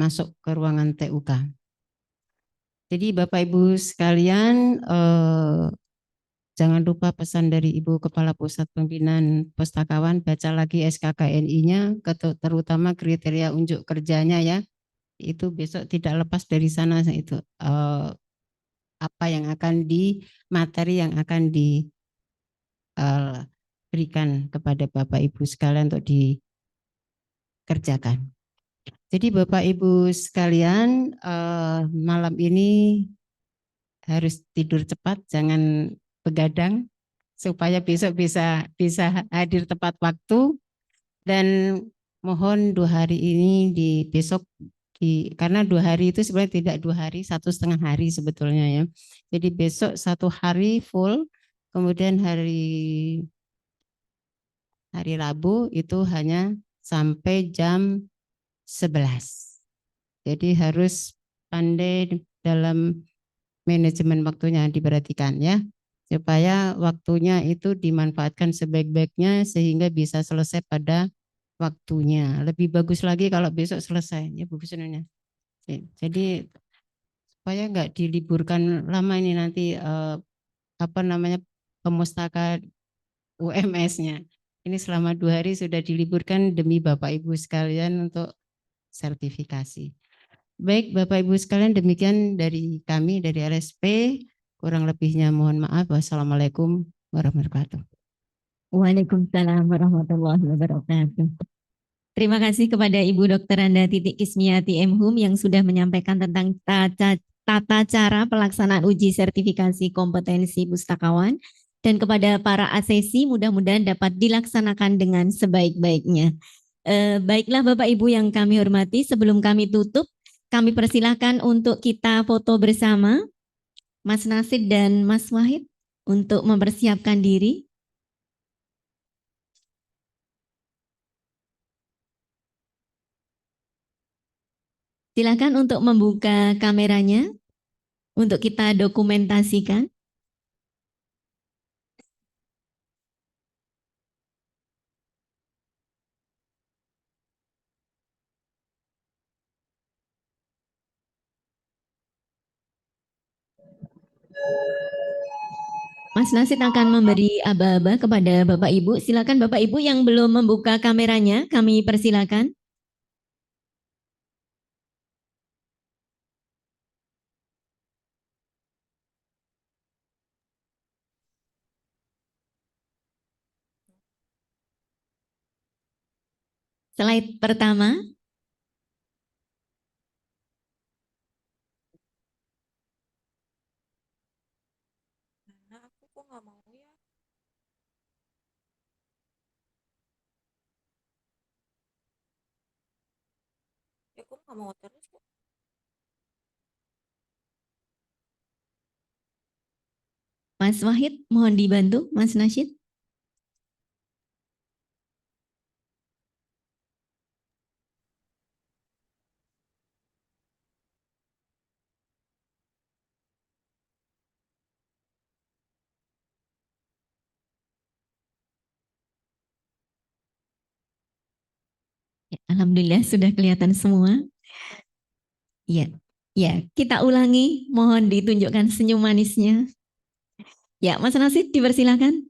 masuk ke ruangan TUK. Jadi Bapak Ibu sekalian, jangan lupa pesan dari Ibu Kepala Pusat Pembinaan Pustakawan, baca lagi SKKNI-nya, terutama kriteria unjuk kerjanya ya. Itu besok tidak lepas dari sana itu apa yang akan materi yang akan diberikan kepada Bapak Ibu sekalian untuk dikerjakan. Jadi Bapak Ibu sekalian, malam ini harus tidur cepat, jangan begadang supaya besok bisa hadir tepat waktu, dan mohon 2 hari ini besok karena 2 hari itu sebenarnya tidak 2 hari, 1,5 hari sebetulnya ya. Jadi besok 1 hari full, kemudian hari Rabu itu hanya sampai jam 11. Jadi harus pandai dalam manajemen waktunya, diperhatikan ya, supaya waktunya itu dimanfaatkan sebaik-baiknya sehingga bisa selesai pada waktunya. Lebih bagus lagi kalau besok selesai ya Bu Sunonya. Jadi supaya nggak diliburkan lama ini nanti pemustaka UMS-nya. Ini selama 2 hari sudah diliburkan demi Bapak Ibu sekalian untuk sertifikasi. Baik Bapak Ibu sekalian, demikian dari kami dari RSP. Kurang lebihnya mohon maaf. Wassalamualaikum warahmatullahi wabarakatuh. Waalaikumsalam warahmatullahi wabarakatuh. Terima kasih kepada Ibu Dr. Anda Titik Kismiati M.Hum yang sudah menyampaikan tentang tata cara pelaksanaan uji sertifikasi kompetensi pustakawan, dan kepada para asesi mudah-mudahan dapat dilaksanakan dengan sebaik-baiknya. Baiklah Bapak Ibu yang kami hormati, sebelum kami tutup, kami persilahkan untuk kita foto bersama Mas Nasid dan Mas Wahid untuk mempersiapkan diri. Silakan untuk membuka kameranya untuk kita dokumentasikan. Mas Nasid akan memberi aba-aba kepada Bapak Ibu. Silakan Bapak Ibu yang belum membuka kameranya, kami persilakan. Slide pertama. Mas Wahid, mohon dibantu, Mas Nasyid. Ya, alhamdulillah sudah kelihatan semua. Ya, ya, kita ulangi, mohon ditunjukkan senyum manisnya. Ya, Mas Nasyid dipersilakan.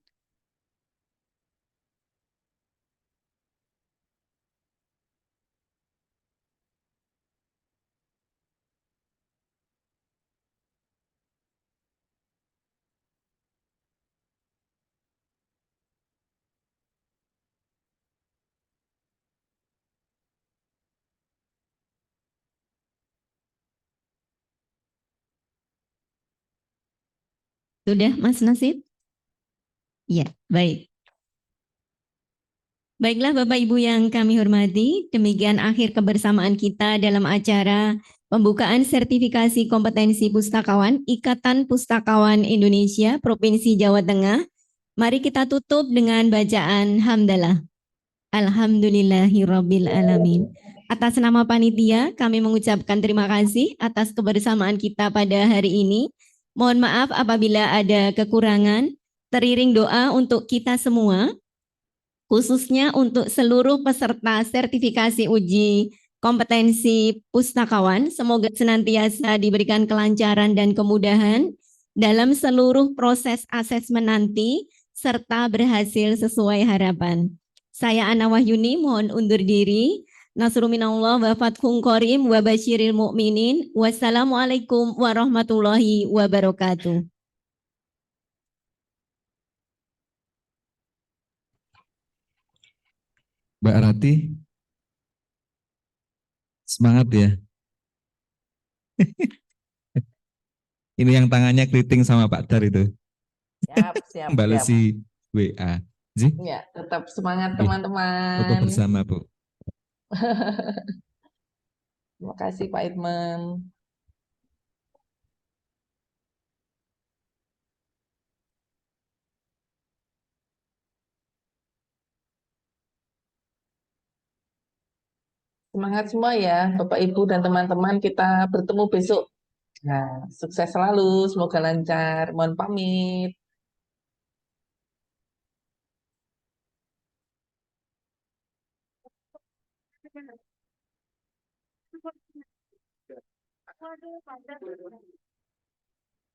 Sudah, Mas Nasyid? Ya, baik. Baiklah Bapak Ibu yang kami hormati, demikian akhir kebersamaan kita dalam acara pembukaan sertifikasi kompetensi pustakawan Ikatan Pustakawan Indonesia Provinsi Jawa Tengah. Mari kita tutup dengan bacaan hamdalah. Alhamdulillahirabbil alamin. Atas nama panitia, kami mengucapkan terima kasih atas kebersamaan kita pada hari ini. Mohon maaf apabila ada kekurangan. Teriring doa untuk kita semua, khususnya untuk seluruh peserta sertifikasi uji kompetensi pustakawan. Semoga senantiasa diberikan kelancaran dan kemudahan dalam seluruh proses asesmen nanti, serta berhasil sesuai harapan. Saya Ana Wahyuni mohon undur diri. Nasru minallah wa fathun qarim wa basyiril mu'minin. Wassalamualaikum warahmatullahi wabarakatuh. Mbak Rati, semangat ya. Ini yang tangannya keriting sama Pak Dar itu. Siap, siap, siap. Balesi WA. Ji? Ya, tetap semangat Oke. Foto teman-teman. bersama, Bu. Terima kasih Pak Idman. Semangat semua ya, Bapak Ibu dan teman-teman. Kita bertemu besok. Nah, sukses selalu, semoga lancar. Mohon pamit.